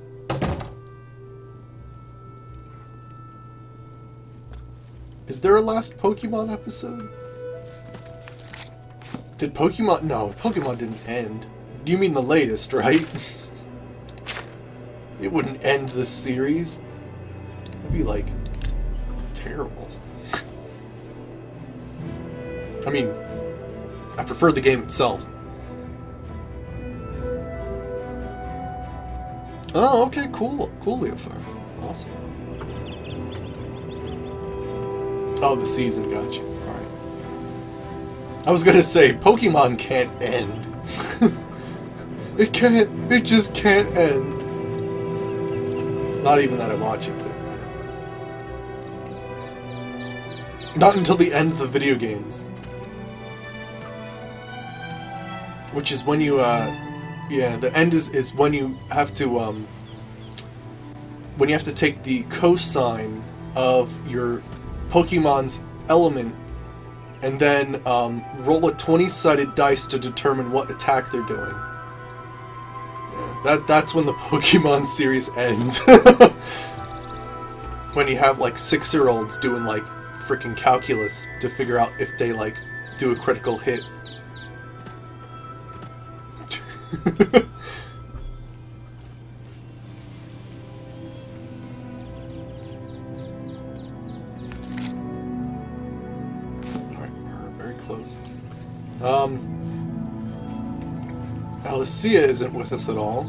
Is there a last Pokemon episode? Did Pokemon... No, Pokemon didn't end. You mean the latest, right? It wouldn't end the series. That'd be, like, terrible. I mean, I prefer the game itself. Oh, okay, cool. Cool, Leofar. Awesome. Oh, the season, gotcha. Alright. I was gonna say, Pokemon can't end. It can't, it just can't end. Not even that I watch it, but... Not until the end of the video games. Which is when you, yeah, the end is when you have to, when you have to take the cosine of your Pokemon's element and then roll a 20-sided dice to determine what attack they're doing. Yeah, that's when the Pokemon series ends. When you have like 6-year-olds doing like freaking calculus to figure out if they like do a critical hit. Alright, we're very close. Alicia isn't with us at all.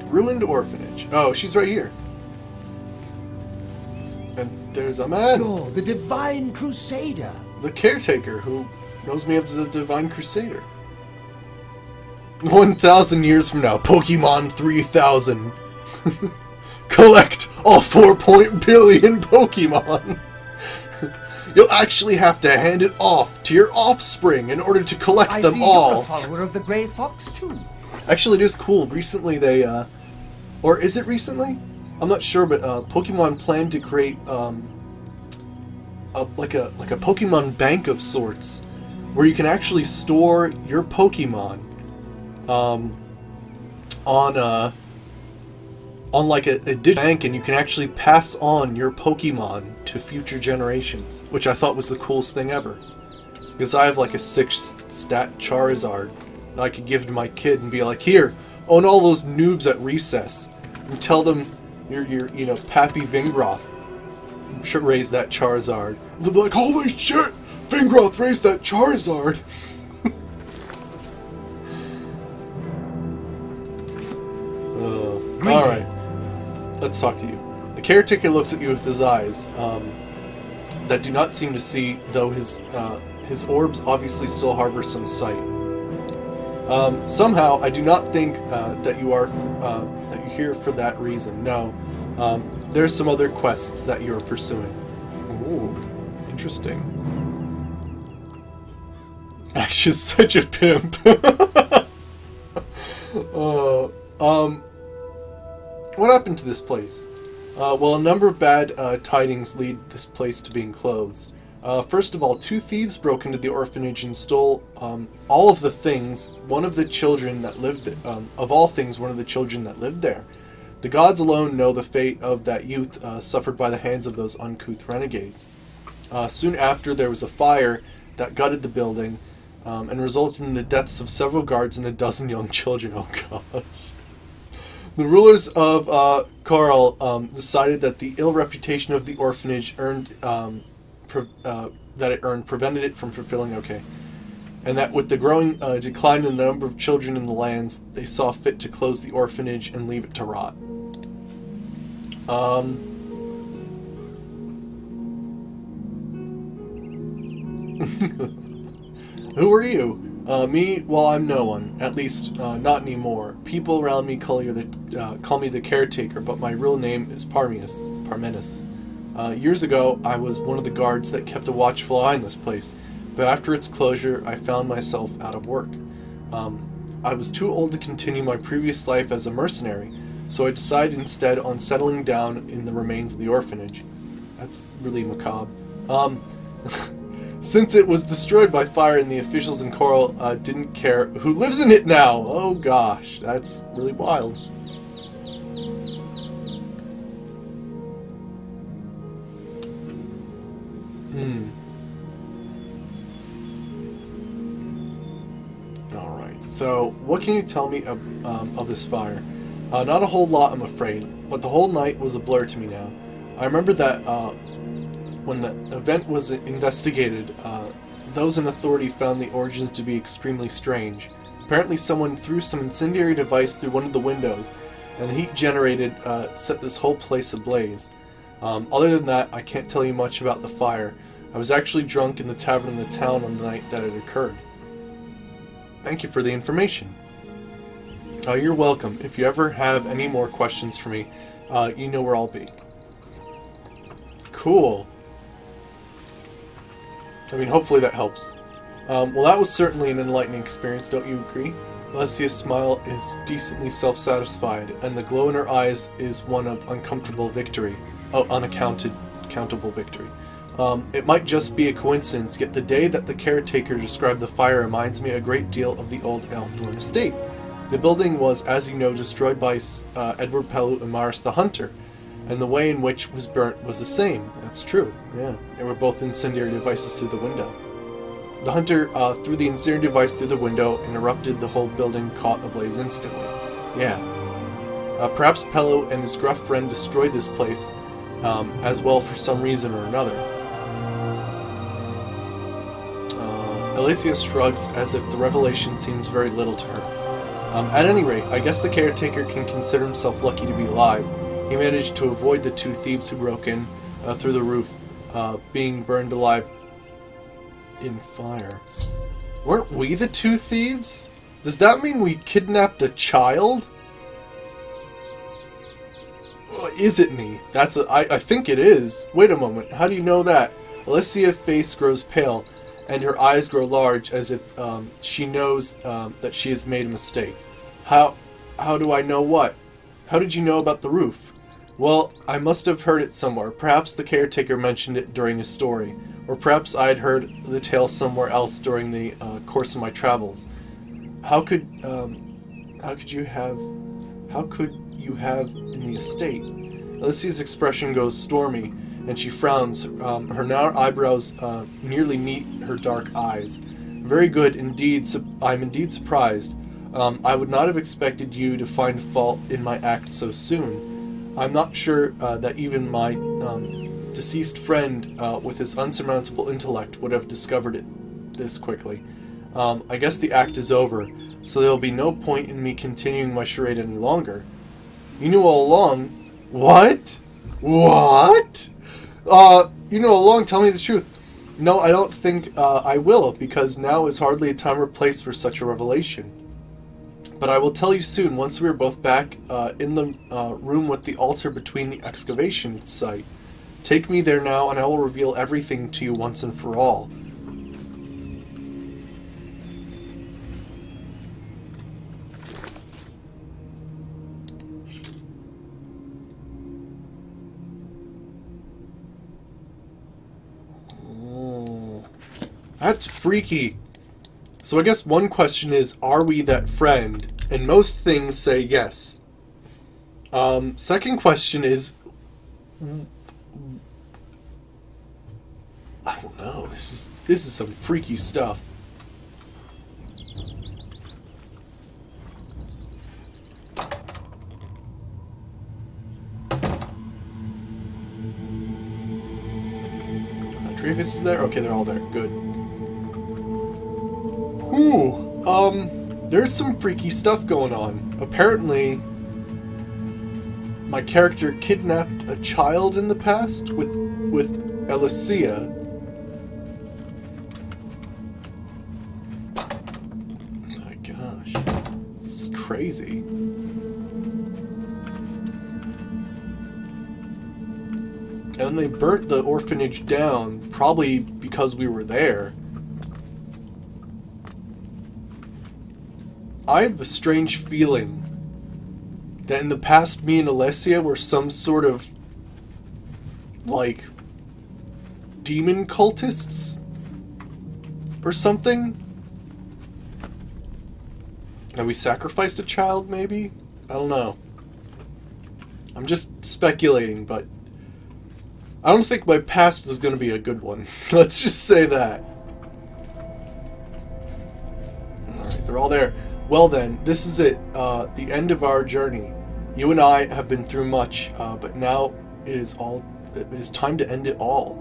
Ruined orphanage. Oh, she's right here. And there's a man. You're the Divine Crusader. The caretaker who knows me as the Divine Crusader. 1,000 years from now, Pokemon 3000. Collect all 4 billion Pokemon. You'll actually have to hand it off to your offspring in order to collect them all. You're a follower of the Grey Fox too. Actually, it is cool. Recently, they, or is it recently? I'm not sure, but Pokemon planned to create like a Pokemon bank of sorts, where you can actually store your Pokemon on like a digital bank, and you can actually pass on your Pokemon to future generations, which I thought was the coolest thing ever. Because I have like a 6-stat Charizard that I could give to my kid and be like, here, own all those noobs at recess, and tell them your you know, Pappy Vingroth should raise that Charizard. They'll be like, holy shit, Vingroth raised that Charizard. Alright, let's talk to you. The caretaker looks at you with his eyes that do not seem to see, though his orbs obviously still harbor some sight. Somehow, I do not think that you're here for that reason. No, there's some other quests that you're pursuing. Ooh, interesting. Ash is such a pimp. What happened to this place? Well, a number of bad tidings lead this place to being closed. First of all, 2 thieves broke into the orphanage and stole all of the things. One of the children that lived, of all things, one of the children that lived there. The gods alone know the fate of that youth suffered by the hands of those uncouth renegades. Soon after, there was a fire that gutted the building and resulted in the deaths of several guards and a dozen young children. Oh gosh. The rulers of Carl decided that the ill reputation of the orphanage prevented it from fulfilling, and that with the growing decline in the number of children in the lands, they saw fit to close the orphanage and leave it to rot. Who are you? Me? Well, I'm no one. At least, not anymore. People around me call me the caretaker, but my real name is Parmenas. Years ago, I was one of the guards that kept a watchful eye on this place, but after its closure, I found myself out of work. I was too old to continue my previous life as a mercenary, so I decided instead on settling down in the remains of the orphanage. That's really macabre. Since it was destroyed by fire and the officials in Coral didn't care who lives in it now. Oh gosh, that's really wild. Alright, so what can you tell me of this fire? Not a whole lot, I'm afraid, but the whole night was a blur to me now. I remember that when the event was investigated, those in authority found the origins to be extremely strange. Apparently someone threw some incendiary device through one of the windows, and the heat generated set this whole place ablaze. Other than that, I can't tell you much about the fire. I was actually drunk in the tavern in the town on the night that it occurred. Thank you for the information. You're welcome. If you ever have any more questions for me, you know where I'll be. Cool. I mean, hopefully that helps. Well, that was certainly an enlightening experience, don't you agree? Alessia's smile is decently self-satisfied, and the glow in her eyes is one of uncomfortable victory. Oh, unaccountable victory. It might just be a coincidence, yet the day that the caretaker described the fire reminds me a great deal of the old Elthorn estate. The building was, as you know, destroyed by Edward Pellew and Maris the Hunter, and the way in which it was burnt was the same. That's true, yeah. They were both incendiary devices through the window. The hunter threw the incendiary device through the window and erupted. The whole building caught ablaze instantly. Yeah. Perhaps Pellew and his gruff friend destroyed this place as well for some reason or another. Alessia shrugs as if the revelation seems very little to her. At any rate, I guess the caretaker can consider himself lucky to be alive. He managed to avoid the two thieves who broke in through the roof, being burned alive in fire. Weren't we the two thieves? Does that mean we kidnapped a child? Is it me? I think it is. Wait a moment. How do you know that? Alessia's face grows pale, and her eyes grow large as if she knows that she has made a mistake. How do I know what? How did you know about the roof? Well, I must have heard it somewhere. Perhaps the caretaker mentioned it during his story, or perhaps I had heard the tale somewhere else during the course of my travels. How could you have in the estate? Alessia's expression goes stormy, and she frowns. Her narrow eyebrows nearly meet her dark eyes. Very good indeed. I'm indeed surprised. I would not have expected you to find fault in my act so soon. I'm not sure that even my deceased friend with his unsurmountable intellect would have discovered it this quickly. I guess the act is over, so there will be no point in me continuing my charade any longer. You knew all along. What? What? You know all along, tell me the truth. No, I don't think I will, because now is hardly a time or place for such a revelation. But I will tell you soon, once we are both back in the room with the altar between the excavation site. Take me there now, and I will reveal everything to you once and for all. Oh, that's freaky. So I guess one question is, are we that friend? And most things say yes. Second question is, I don't know. This is some freaky stuff. Travis is there? Okay, they're all there. Good. Ooh, there's some freaky stuff going on. Apparently, my character kidnapped a child in the past with Alessia. Oh my gosh, this is crazy. And they burnt the orphanage down, probably because we were there. I have a strange feeling that in the past me and Alessia were some sort of, like, demon cultists? Or something? And we sacrificed a child, maybe? I don't know. I'm just speculating, but I don't think my past is going to be a good one. Let's just say that. Alright, they're all there. Well then, this is it, the end of our journey. You and I have been through much, but now it is time to end it all.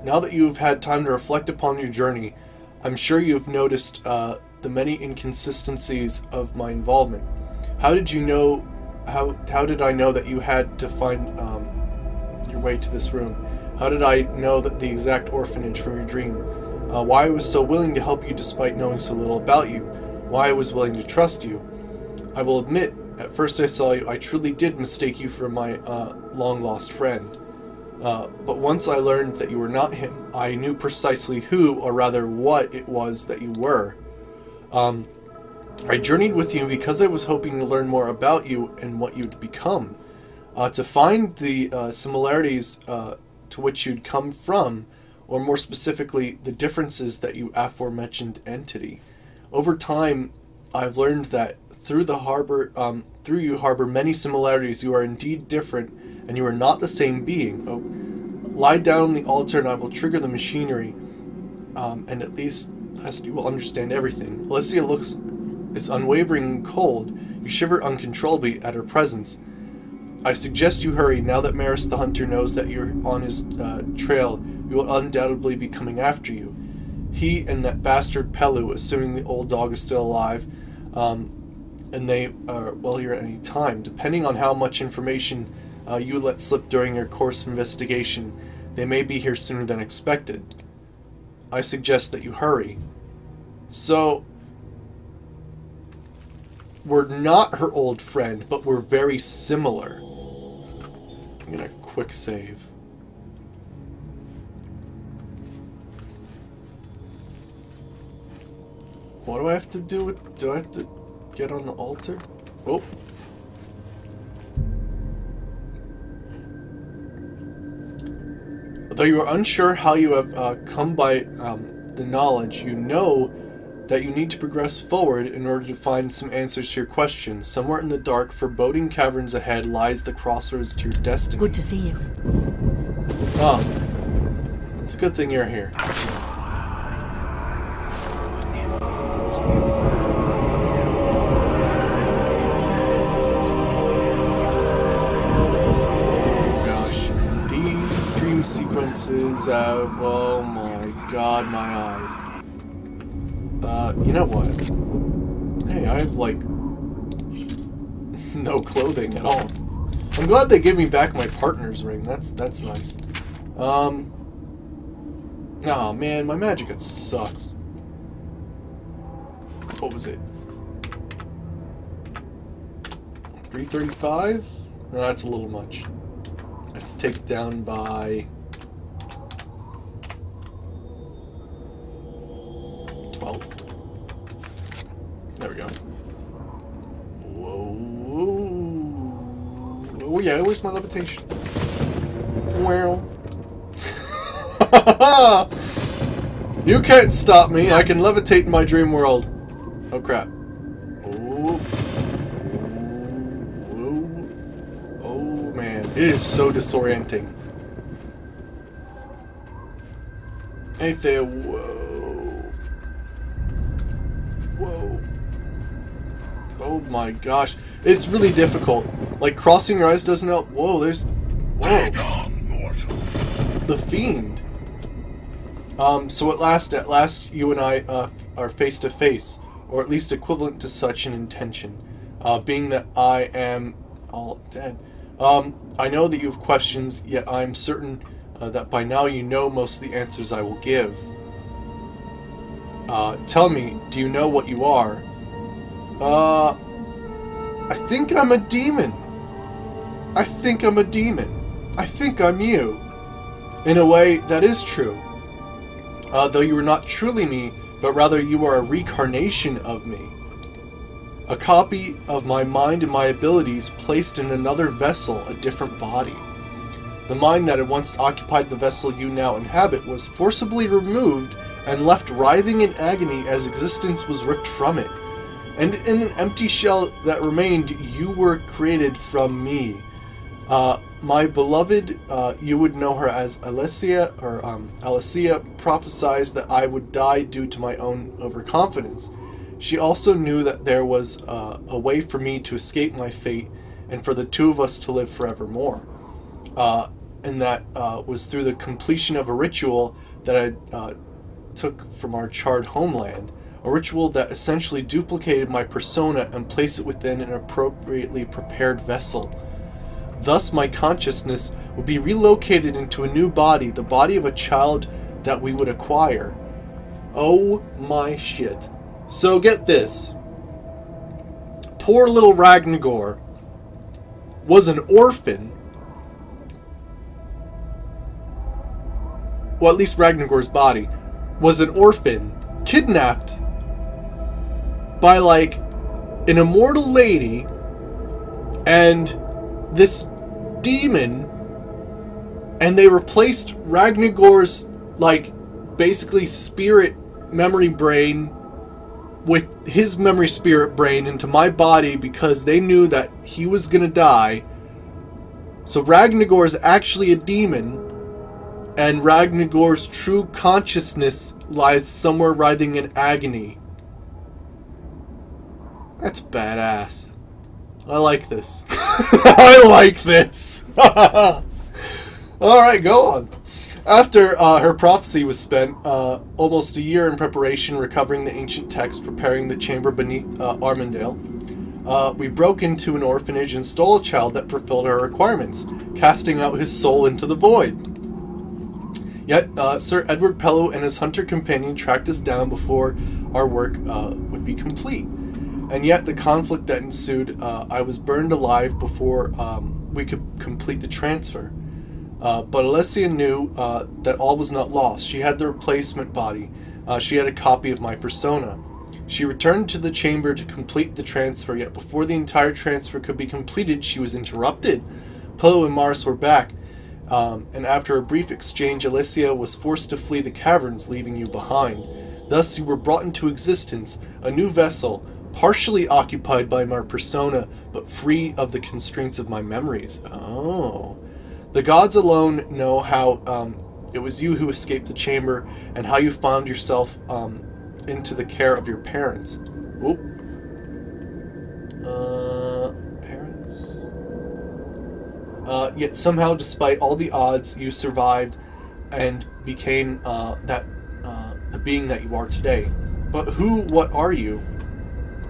Now that you have had time to reflect upon your journey, I'm sure you have noticed that the many inconsistencies of my involvement. How did you know? How did I know that you had to find your way to this room? How did I know that the exact orphanage from your dream? Why I was so willing to help you despite knowing so little about you? Why I was willing to trust you? I will admit, at first I saw you, I truly did mistake you for my long-lost friend. But once I learned that you were not him, I knew precisely who, or rather what it was that you were. I journeyed with you because I was hoping to learn more about you and what you'd become. To find the similarities to which you'd come from, or more specifically, the differences that you aforementioned entity. Over time, I've learned that through you harbor many similarities. You are indeed different, and you are not the same being. Oh, lie down on the altar, and I will trigger the machinery. And at least you will understand everything. Alessia is unwavering and cold. You shiver uncontrollably at her presence. I suggest you hurry. Now that Maris the Hunter knows that you're on his trail, he will undoubtedly be coming after you. He and that bastard Pelu, assuming the old dog is still alive, and they are well here at any time. Depending on how much information you let slip during your course of investigation, they may be here sooner than expected. I suggest that you hurry. So, we're not her old friend, but we're very similar. I'm gonna quick save. What do I have to do with... Do I have to get on the altar? Oh. Though you are unsure how you have come by the knowledge, you know that you need to progress forward in order to find some answers to your questions. Somewhere in the dark, foreboding caverns ahead lies the crossroads to your destiny. Good to see you. Oh. It's a good thing you're here. Gosh. These dream sequences have... Oh my god, my eyes. You know what? Hey, I have, like, no clothing at all. I'm glad they gave me back my partner's ring. That's nice. Oh man, my magic sucks. What was it? 335? No, that's a little much. I have to take it down by 12. There we go. Whoa. Oh yeah, where's my levitation? Well. You can't stop me. I can levitate in my dream world. Oh crap. Oh. Oh man. It is so disorienting. Hey there. Whoa. Whoa. Oh my gosh. It's really difficult. Like, crossing your eyes doesn't help. Whoa, there's... Whoa. The Fiend. So at last, you and I are face to face, or at least equivalent to such an intention. Being that I am all dead. I know that you have questions, yet I'm certain that by now you know most of the answers I will give. Tell me, do you know what you are? I think I'm a demon. I think I'm a demon. I think I'm you. In a way, that is true. Though you are not truly me, but rather you are a reincarnation of me. A copy of my mind and my abilities placed in another vessel, a different body. The mind that had once occupied the vessel you now inhabit was forcibly removed and left writhing in agony as existence was ripped from it. And in an empty shell that remained, you were created from me. My beloved, you would know her as Alessia, or Alessia, prophesied that I would die due to my own overconfidence. She also knew that there was a way for me to escape my fate, and for the two of us to live forevermore. And that was through the completion of a ritual that I took from our charred homeland, A ritual that essentially duplicated my persona and placed it within an appropriately prepared vessel. Thus, my consciousness would be relocated into a new body, the body of a child that we would acquire. Oh my shit. So get this. Poor little Ragnagor was an orphan. Well, at least Ragnagor's body was an orphan, kidnapped by, like, an immortal lady and this demon, and they replaced Ragnagor's, like, basically spirit memory brain with his memory spirit brain into my body because they knew that he was gonna die. So Ragnagor is actually a demon, and Ragnagor's true consciousness lies somewhere writhing in agony. That's badass. I like this. I like this. Alright, go on. After her prophecy was spent, almost a year in preparation, recovering the ancient text, preparing the chamber beneath Armandale, we broke into an orphanage and stole a child that fulfilled our requirements, casting out his soul into the void. Yet, Sir Edward Pellew and his hunter companion tracked us down before our work would be complete. And yet, the conflict that ensued, I was burned alive before we could complete the transfer. But Alessia knew that all was not lost. She had the replacement body. She had a copy of my persona. She returned to the chamber to complete the transfer, yet before the entire transfer could be completed, she was interrupted. Pellew and Mars were back, and after a brief exchange, Alessia was forced to flee the caverns, leaving you behind. Thus, you were brought into existence, a new vessel, partially occupied by my persona, but free of the constraints of my memories. Oh. The gods alone know how it was you who escaped the chamber and how you found yourself into the care of your parents. Whoop. Parents? Yet somehow, despite all the odds, you survived and became the being that you are today. But what are you?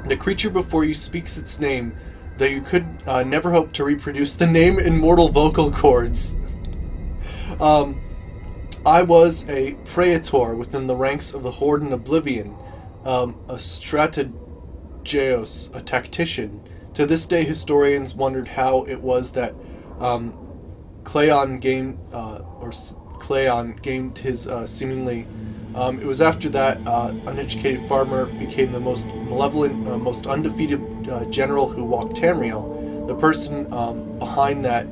The creature before you speaks its name, though you could never hope to reproduce the name in mortal vocal cords. I was a praetor within the ranks of the Horde in Oblivion, a strategos, a tactician. To this day, historians wondered how it was that Cleon gained his seemingly. It was after that uneducated farmer became the most malevolent, most undefeated general who walked Tamriel. The person behind that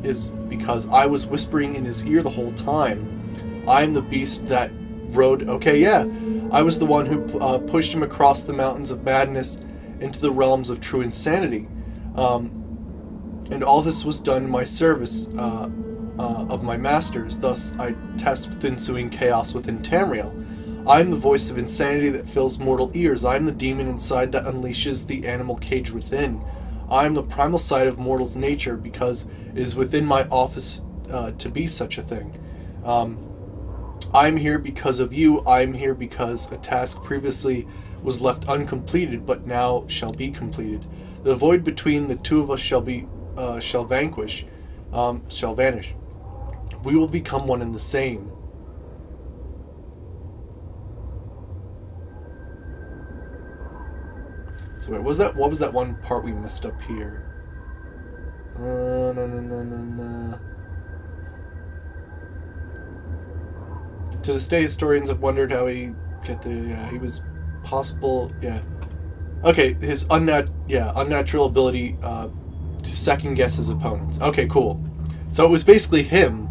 is because I was whispering in his ear the whole time. I'm the beast that rode... Okay, yeah. I was the one who pushed him across the mountains of madness into the realms of true insanity. And all this was done in my service of my masters. Thus, I tasked with ensuing chaos within Tamriel. I am the voice of insanity that fills mortal ears. I am the demon inside that unleashes the animal cage within. I am the primal side of mortal's nature because it is within my office to be such a thing. I am here because of you. I am here because a task previously was left uncompleted but now shall be completed. The void between the two of us shall vanish. We will become one and the same. So wait, what was that one part we messed up here? To this day, historians have wondered how he was possible. Yeah. Okay, his unnatural ability to second guess his opponents. Okay, cool. So it was basically him.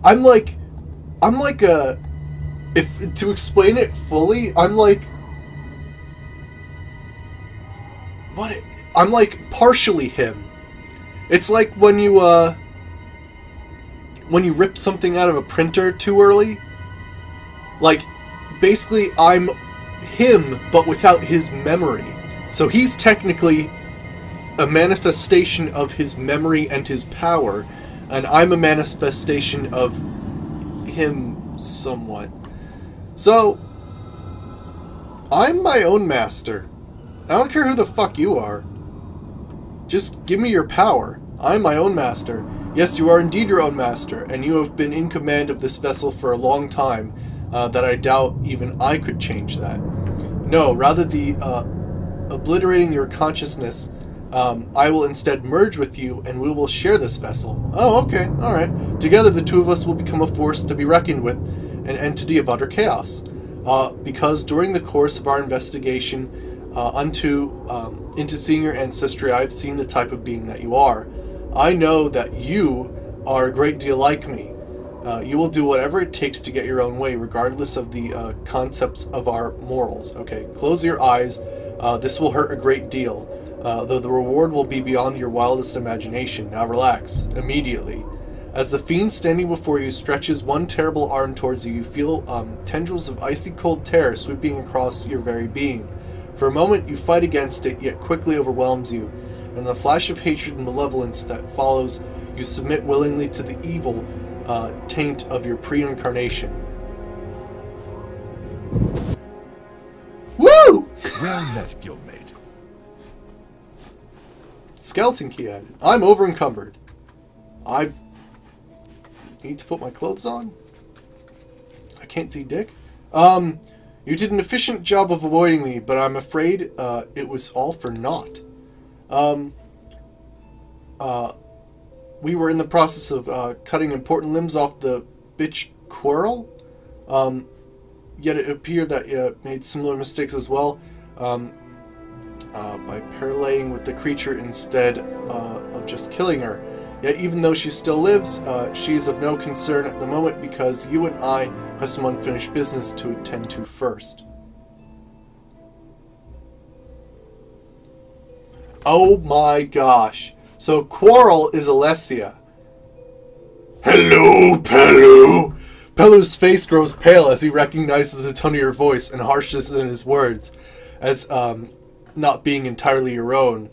I'm like if to explain it fully, I'm like partially him. It's like when you rip something out of a printer too early. Like, basically I'm him, but without his memory. So he's technically a manifestation of his memory and his power, and I'm a manifestation of him somewhat. So, I'm my own master. I don't care who the fuck you are. Just give me your power. I'm my own master. Yes, you are indeed your own master, and you have been in command of this vessel for a long time, that I doubt even I could change that. No, rather the, obliterating your consciousness, I will instead merge with you, and we will share this vessel. Oh, okay, alright. Together the two of us will become a force to be reckoned with, an entity of utter chaos. Because during the course of our investigation into seeing your ancestry, I have seen the type of being that you are. I know that you are a great deal like me. You will do whatever it takes to get your own way, regardless of the concepts of our morals. Okay, close your eyes. This will hurt a great deal, though the reward will be beyond your wildest imagination. Now relax, immediately. As the fiend standing before you stretches one terrible arm towards you, you feel tendrils of icy cold terror sweeping across your very being. For a moment, you fight against it, yet quickly overwhelms you. In the flash of hatred and malevolence that follows, you submit willingly to the evil taint of your pre-incarnation. Woo! Well met, guildmate. Skeleton key added. I'm over encumbered. I need to put my clothes on? I can't see dick. You did an efficient job of avoiding me, but I'm afraid it was all for naught. We were in the process of cutting important limbs off the bitch Quarrel, yet it appeared that you made similar mistakes as well, by parleying with the creature instead of just killing her. Yet even though she still lives, she is of no concern at the moment because you and I have some unfinished business to attend to first. Oh my gosh. So Quarrel is Alessia. Hello, Pelu! Pelu's face grows pale as he recognizes the tone of your voice and harshness in his words as not being entirely your own.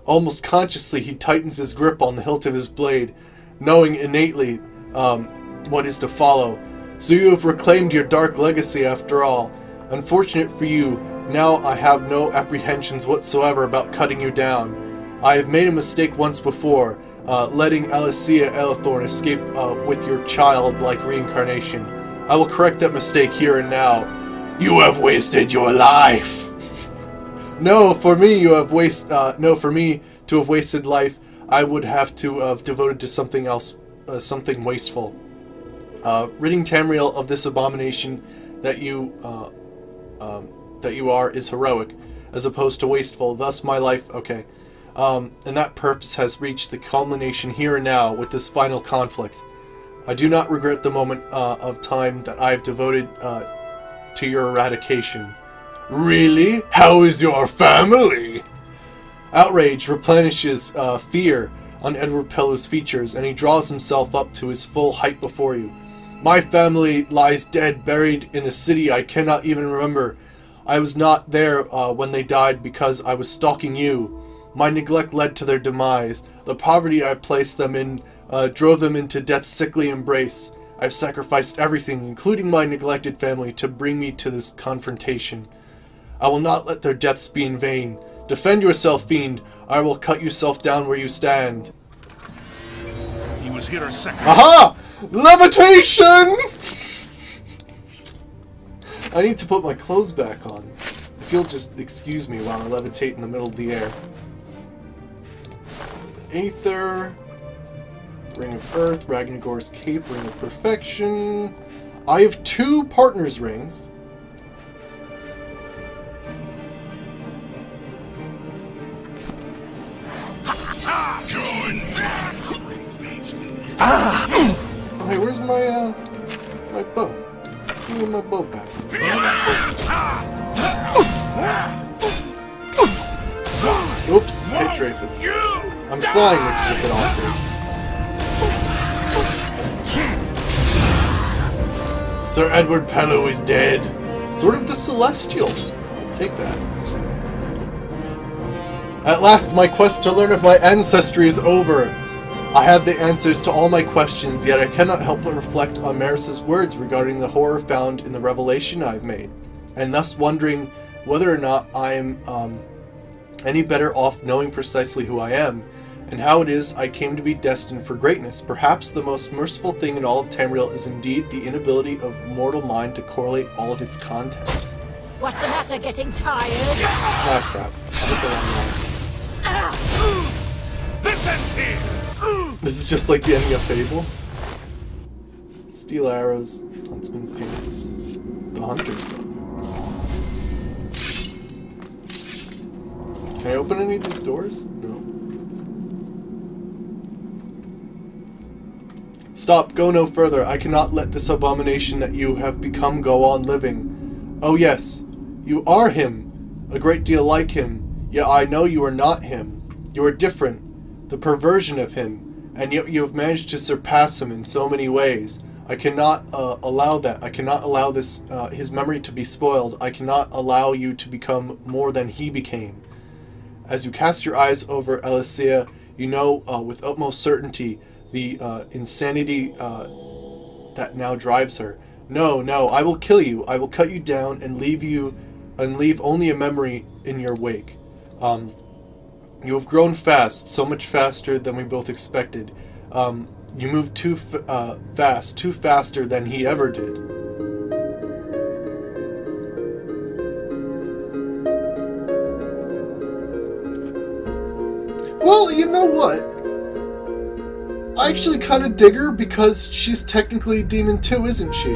Almost consciously, he tightens his grip on the hilt of his blade, knowing innately what is to follow. So you have reclaimed your dark legacy after all. Unfortunate for you, now I have no apprehensions whatsoever about cutting you down. I have made a mistake once before, letting Alessia Elethorn escape with your childlike reincarnation. I will correct that mistake here and now. You have wasted your life! No, for me to have wasted life, I would have to have devoted to something else, something wasteful. Ridding Tamriel of this abomination that you are is heroic, as opposed to wasteful. Thus, my life, okay, and that purpose has reached the culmination here and now with this final conflict. I do not regret the moment of time that I have devoted to your eradication. Really? How is your family? Outrage replenishes fear on Edward Pelu's features, and he draws himself up to his full height before you. My family lies dead, buried in a city I cannot even remember. I was not there when they died because I was stalking you. My neglect led to their demise. The poverty I placed them in drove them into death's sickly embrace. I've sacrificed everything, including my neglected family, to bring me to this confrontation. I will not let their deaths be in vain. Defend yourself, fiend. I will cut yourself down where you stand. He was here a second. Aha! Levitation! I need to put my clothes back on. If you'll just excuse me while I levitate in the middle of the air. Aether. Ring of Earth. Ragnagor's Cape. Ring of Perfection. I have 2 partner's rings. Join me. Okay, where's my my bow? Give me my bow back. Oops, hit Dreyfus. I'm flying, which is a bit awkward. Sir Edward Pelu is dead. Sort of the Celestial. I'll take that. At last, my quest to learn of my ancestry is over. I have the answers to all my questions, yet I cannot help but reflect on Maris's words regarding the horror found in the revelation I've made, and thus wondering whether or not I am any better off knowing precisely who I am, and how it is I came to be destined for greatness. Perhaps the most merciful thing in all of Tamriel is indeed the inability of mortal mind to correlate all of its contents. What's the matter, getting tired? Ah, crap. I hit the wrong one. This ends here! This is just like the ending of Fable. Steel arrows, huntsman pants, the hunter's bow. Can I open any of these doors? No. Stop, go no further. I cannot let this abomination that you have become go on living. Oh yes, you are him, a great deal like him, yet I know you are not him. You are different, the perversion of him, and yet you have managed to surpass him in so many ways. I cannot allow that. I cannot allow this his memory to be spoiled. I cannot allow you to become more than he became. As you cast your eyes over Alicia, you know with utmost certainty the insanity that now drives her. No, no, I will kill you. I will cut you down and leave only a memory in your wake. You have grown fast, so much faster than we both expected. You move too fast, too faster than he ever did. Well, you know what? I actually kind of dig her because she's technically a demon too, isn't she?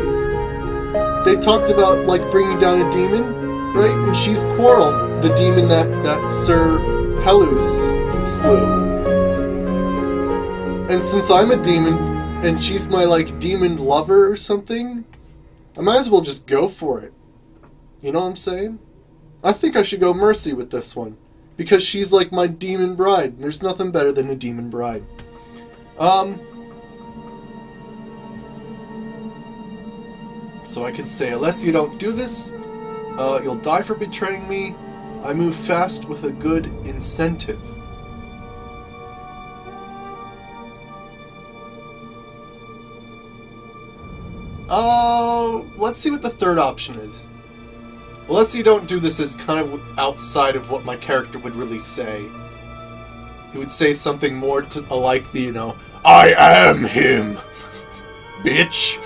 They talked about, like, bringing down a demon, right? And she's Quarrel, the demon that Sir Pelus slew. And since I'm a demon, and she's my, like, demon lover or something, I might as well just go for it. You know what I'm saying? I think I should go Mercy with this one. Because she's like my demon bride. There's nothing better than a demon bride. So I could say, unless you don't do this, you'll die for betraying me. I move fast with a good incentive. Let's see what the third option is. Unless you don't do this is kind of outside of what my character would really say. He would say something more to like the, you know, I am him, bitch.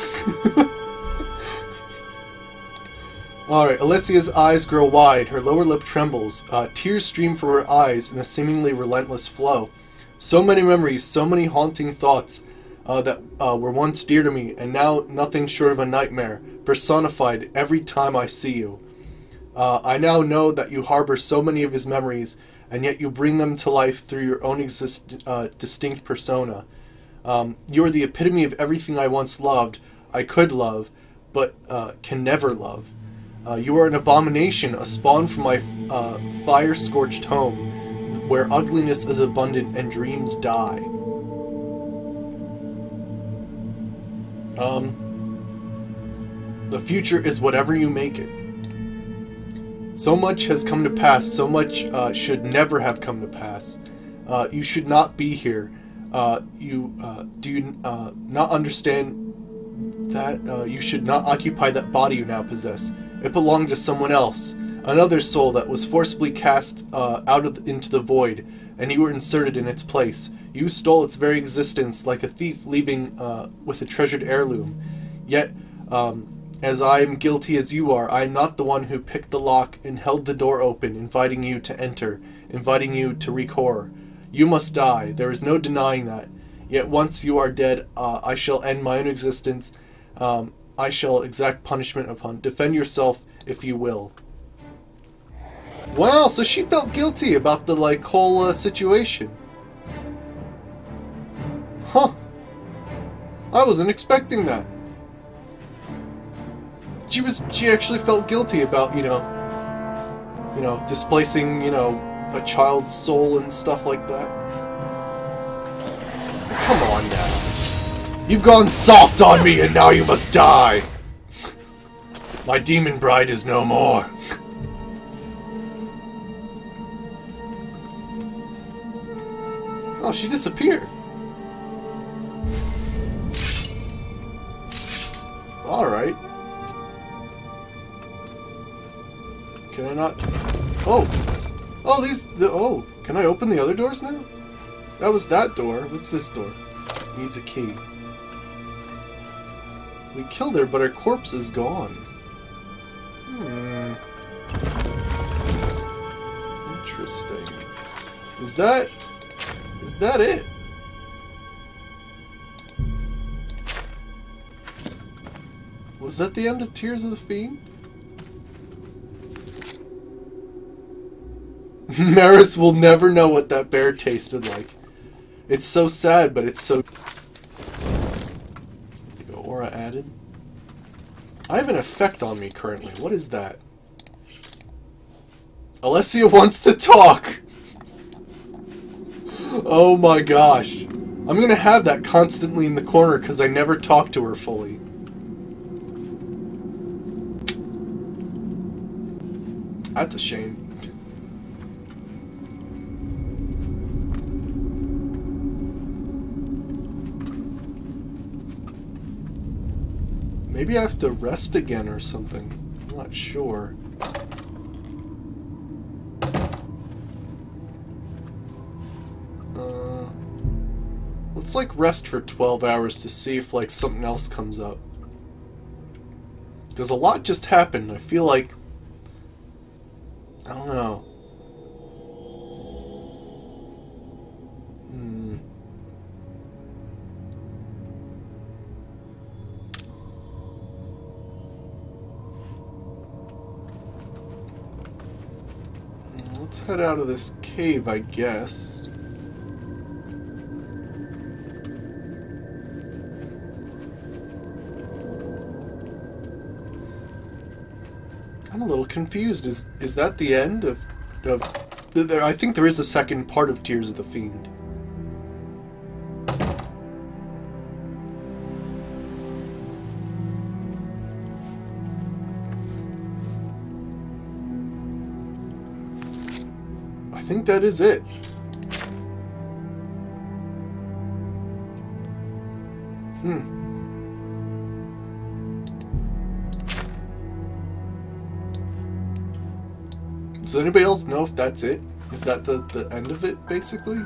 Alright, Alessia's eyes grow wide, her lower lip trembles, tears stream from her eyes in a seemingly relentless flow. So many memories, so many haunting thoughts that were once dear to me, and now nothing short of a nightmare, personified every time I see you. I now know that you harbor so many of his memories, and yet you bring them to life through your own distinct persona. You are the epitome of everything I once loved, I could love, but can never love. You are an abomination, a spawn from my fire-scorched home, where ugliness is abundant and dreams die. The future is whatever you make it. So much has come to pass, so much should never have come to pass. You should not be here. Do you not understand that you should not occupy that body you now possess? It belonged to someone else, another soul that was forcibly cast into the void, and you were inserted in its place. You stole its very existence like a thief leaving with a treasured heirloom. Yet, as I am guilty as you are, I am not the one who picked the lock and held the door open, inviting you to enter, inviting you to wreak horror. You must die, there is no denying that. Yet once you are dead, I shall end my own existence. I shall exact punishment upon. Defend yourself if you will. Wow, so she felt guilty about the, like, whole situation. Huh. I wasn't expecting that. She actually felt guilty about, you know, displacing, you know, a child's soul and stuff like that. Come on now. You've gone soft on me and now you must die. My demon bride is no more. Oh, she disappeared. Alright. Can I not? Oh! Oh, oh! Can I open the other doors now? That was that door. What's this door? Needs a key. We killed her, but her corpse is gone. Interesting. Is that it? Was that the end of Tears of the Fiend? Maris will never know what that bear tasted like. It's so sad, but it's so... Aura added. I have an effect on me currently. What is that? Alessia wants to talk! Oh my gosh. I'm gonna have that constantly in the corner because I never talk to her fully. That's a shame. Maybe I have to rest again or something. I'm not sure. Let's like rest for 12 hours to see if like something else comes up. Because a lot just happened. I feel like... I don't know. Let's head out of this cave, I guess. I'm a little confused. Is that the end of I think there is a second part of Tears of the Fiend. I think that is it. Does anybody else know if that's it? Is that the end of it, basically?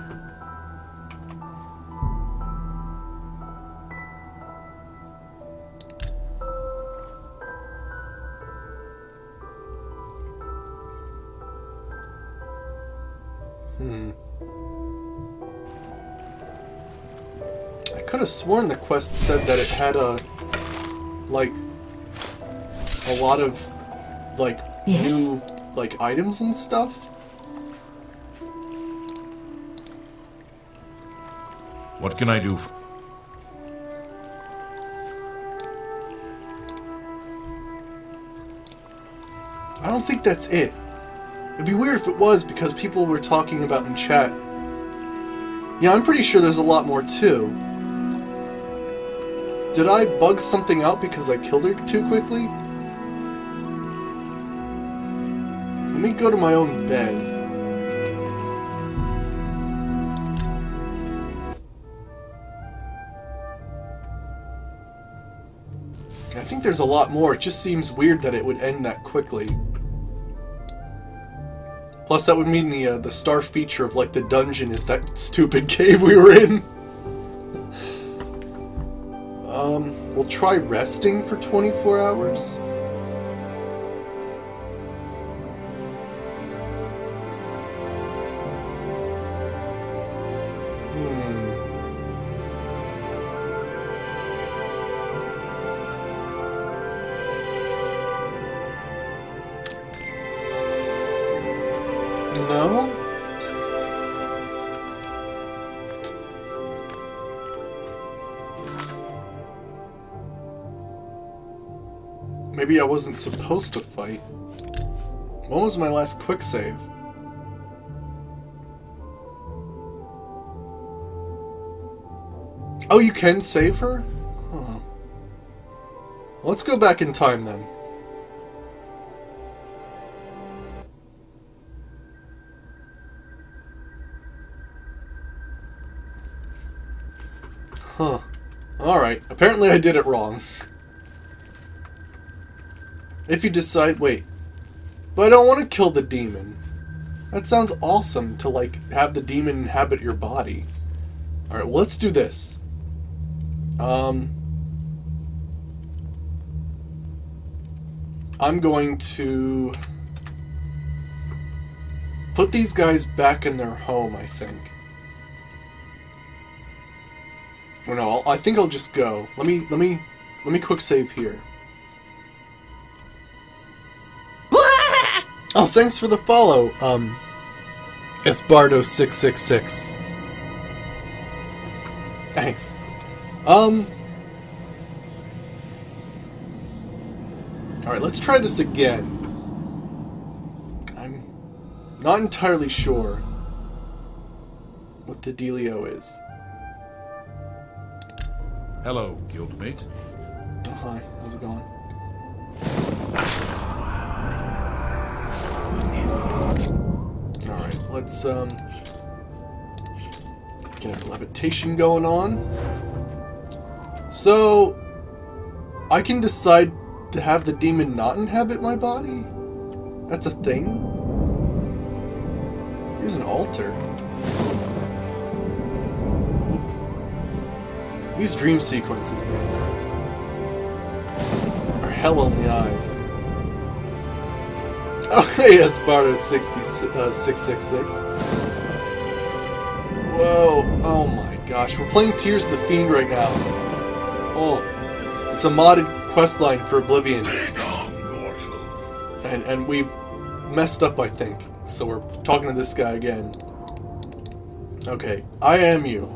I could have sworn the quest said that it had a lot of, like, new... like items and stuff? What can I do? I don't think that's it. It'd be weird if it was because people were talking about in chat. Yeah, I'm pretty sure there's a lot more too. Did I bug something out because I killed her too quickly? Let me go to my own bed. I think there's a lot more. It just seems weird that it would end that quickly. Plus, that would mean the star feature of like the dungeon is that stupid cave we were in. We'll try resting for 24 hours. No? Maybe I wasn't supposed to fight. When was my last quick save? Oh, you can save her? Huh. Let's go back in time then. Huh. Alright. Apparently I did it wrong. If you decide... Wait. But I don't want to kill the demon. That sounds awesome to, like, have the demon inhabit your body. Alright, well, let's do this. I'm going to put these guys back in their home, I think. Or no, I think I'll just go. Let me quick save here. Oh, thanks for the follow, Espardo666. Thanks. Alright, let's try this again. I'm not entirely sure what the dealio is. Hello, guildmate. Oh, hi. How's it going? Alright, let's, get a levitation going on. So, I can decide to have the demon not inhabit my body? That's a thing? Here's an altar. These dream sequences, man, are hell on the eyes. Oh, hey, Espardo666. Whoa, oh my gosh, we're playing Tears of the Fiend right now. Oh, it's a modded questline for Oblivion. And we've messed up, I think. So we're talking to this guy again. Okay, I am you.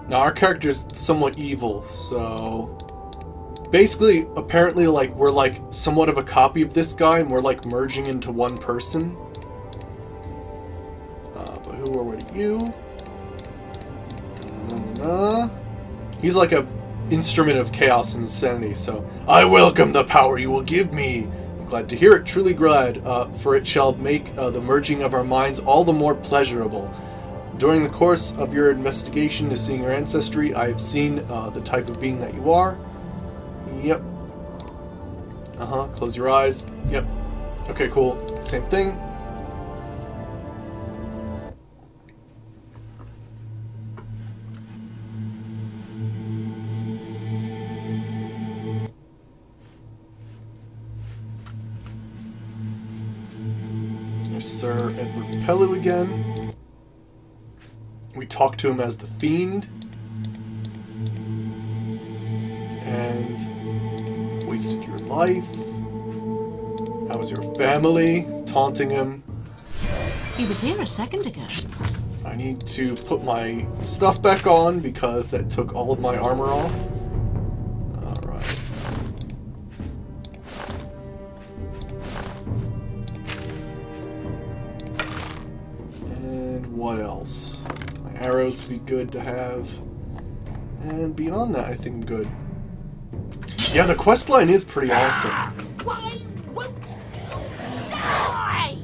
Now our character's somewhat evil, so basically, apparently, like, we're like somewhat of a copy of this guy, and we're like merging into one person. But who are you? He's like a instrument of chaos and insanity, so I welcome the power you will give me. I'm glad to hear it, truly glad, for it shall make the merging of our minds all the more pleasurable. During the course of your investigation to seeing your ancestry, I have seen the type of being that you are. Yep. Close your eyes. Yep. Okay, cool. Same thing. There's Sir Edward Pellew again. We talk to him as the Fiend. And you've wasted your life. How was your family? Taunting him. He was here a second ago. I need to put my stuff back on because that took all of my armor off. Alright. And what else? My arrows would be good to have. And beyond that, I think I'm good. Yeah, the questline is pretty awesome. Why won't you die?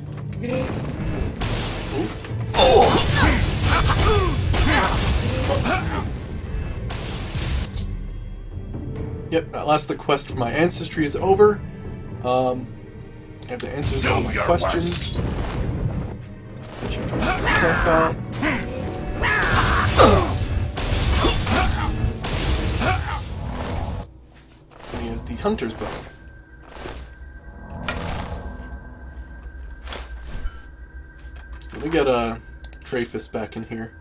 Yep, at last the quest for my ancestry is over. I have the answers to all my questions. Check my stuff out. And he has the hunter's bow. Let me get Dreyfus back in here.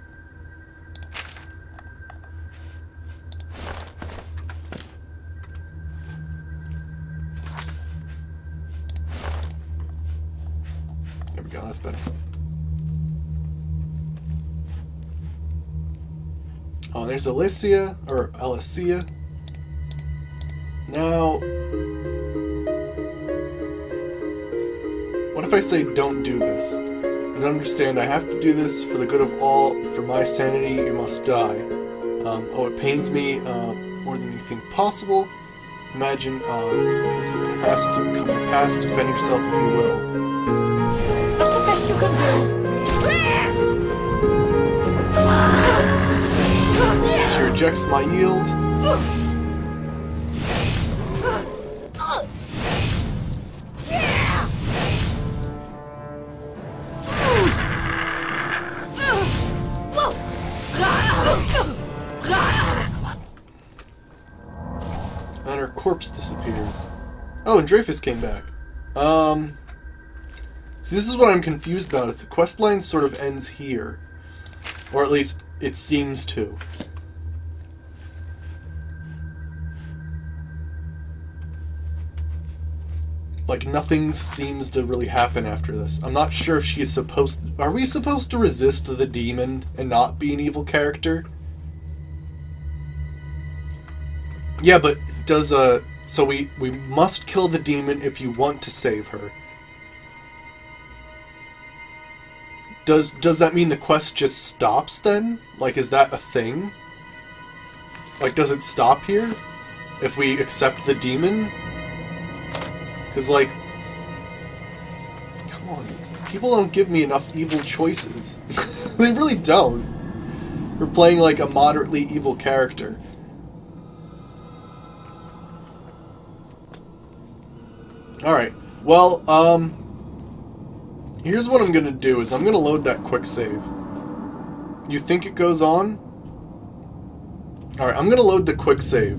There we go, that's better. Oh, there's Alicia, or Alicia. Now, what if I say don't do this? And understand I have to do this for the good of all, for my sanity you must die. Oh, it pains me more than you think possible. Imagine this has to come to pass, defend yourself if you will. That's the best you can do. She rejects my yield. corpse disappears. Oh, and Dreyfus came back. See, this is what I'm confused about, is the quest line sort of ends here. Or at least, it seems to. Like, nothing seems to really happen after this. I'm not sure if she's supposed... Are we supposed to resist the demon and not be an evil character? Yeah, but does, So we must kill the demon if you want to save her. Does that mean the quest just stops then? Like, is that a thing? Like, does it stop here? If we accept the demon? Because, like... Come on. People don't give me enough evil choices. They really don't. We're playing, like, a moderately evil character. Alright. Well, here's what I'm gonna do, is I'm gonna load that quick save. You think it goes on? Alright, I'm gonna load the quick save.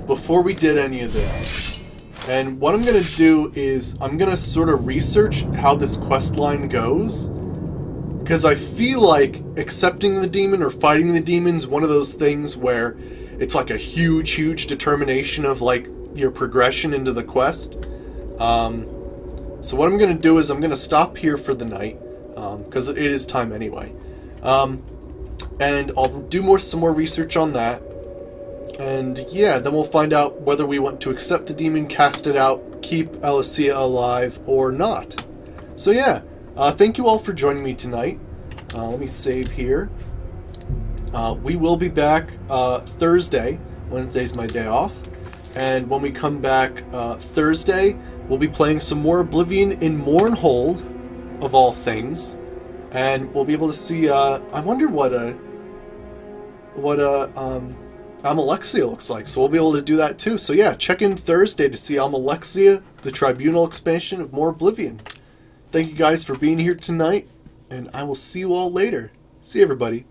Before we did any of this. And what I'm gonna do is, I'm gonna sort of research how this quest line goes. Because I feel like accepting the demon or fighting the demon is one of those things where it's like a huge, huge determination of, like, your progression into the quest. So what I'm going to do is I'm going to stop here for the night, because it is time anyway. And I'll do some more research on that. And yeah, then we'll find out whether we want to accept the demon, cast it out, keep Alicia alive, or not. So yeah, thank you all for joining me tonight. Let me save here. We will be back Thursday. Wednesday's my day off. And when we come back Thursday, we'll be playing some more Oblivion in Mournhold, of all things. And we'll be able to see, I wonder what Almalexia looks like. So we'll be able to do that too. So yeah, check in Thursday to see Almalexia, the Tribunal expansion of more Oblivion. Thank you guys for being here tonight, and I will see you all later. See you, everybody.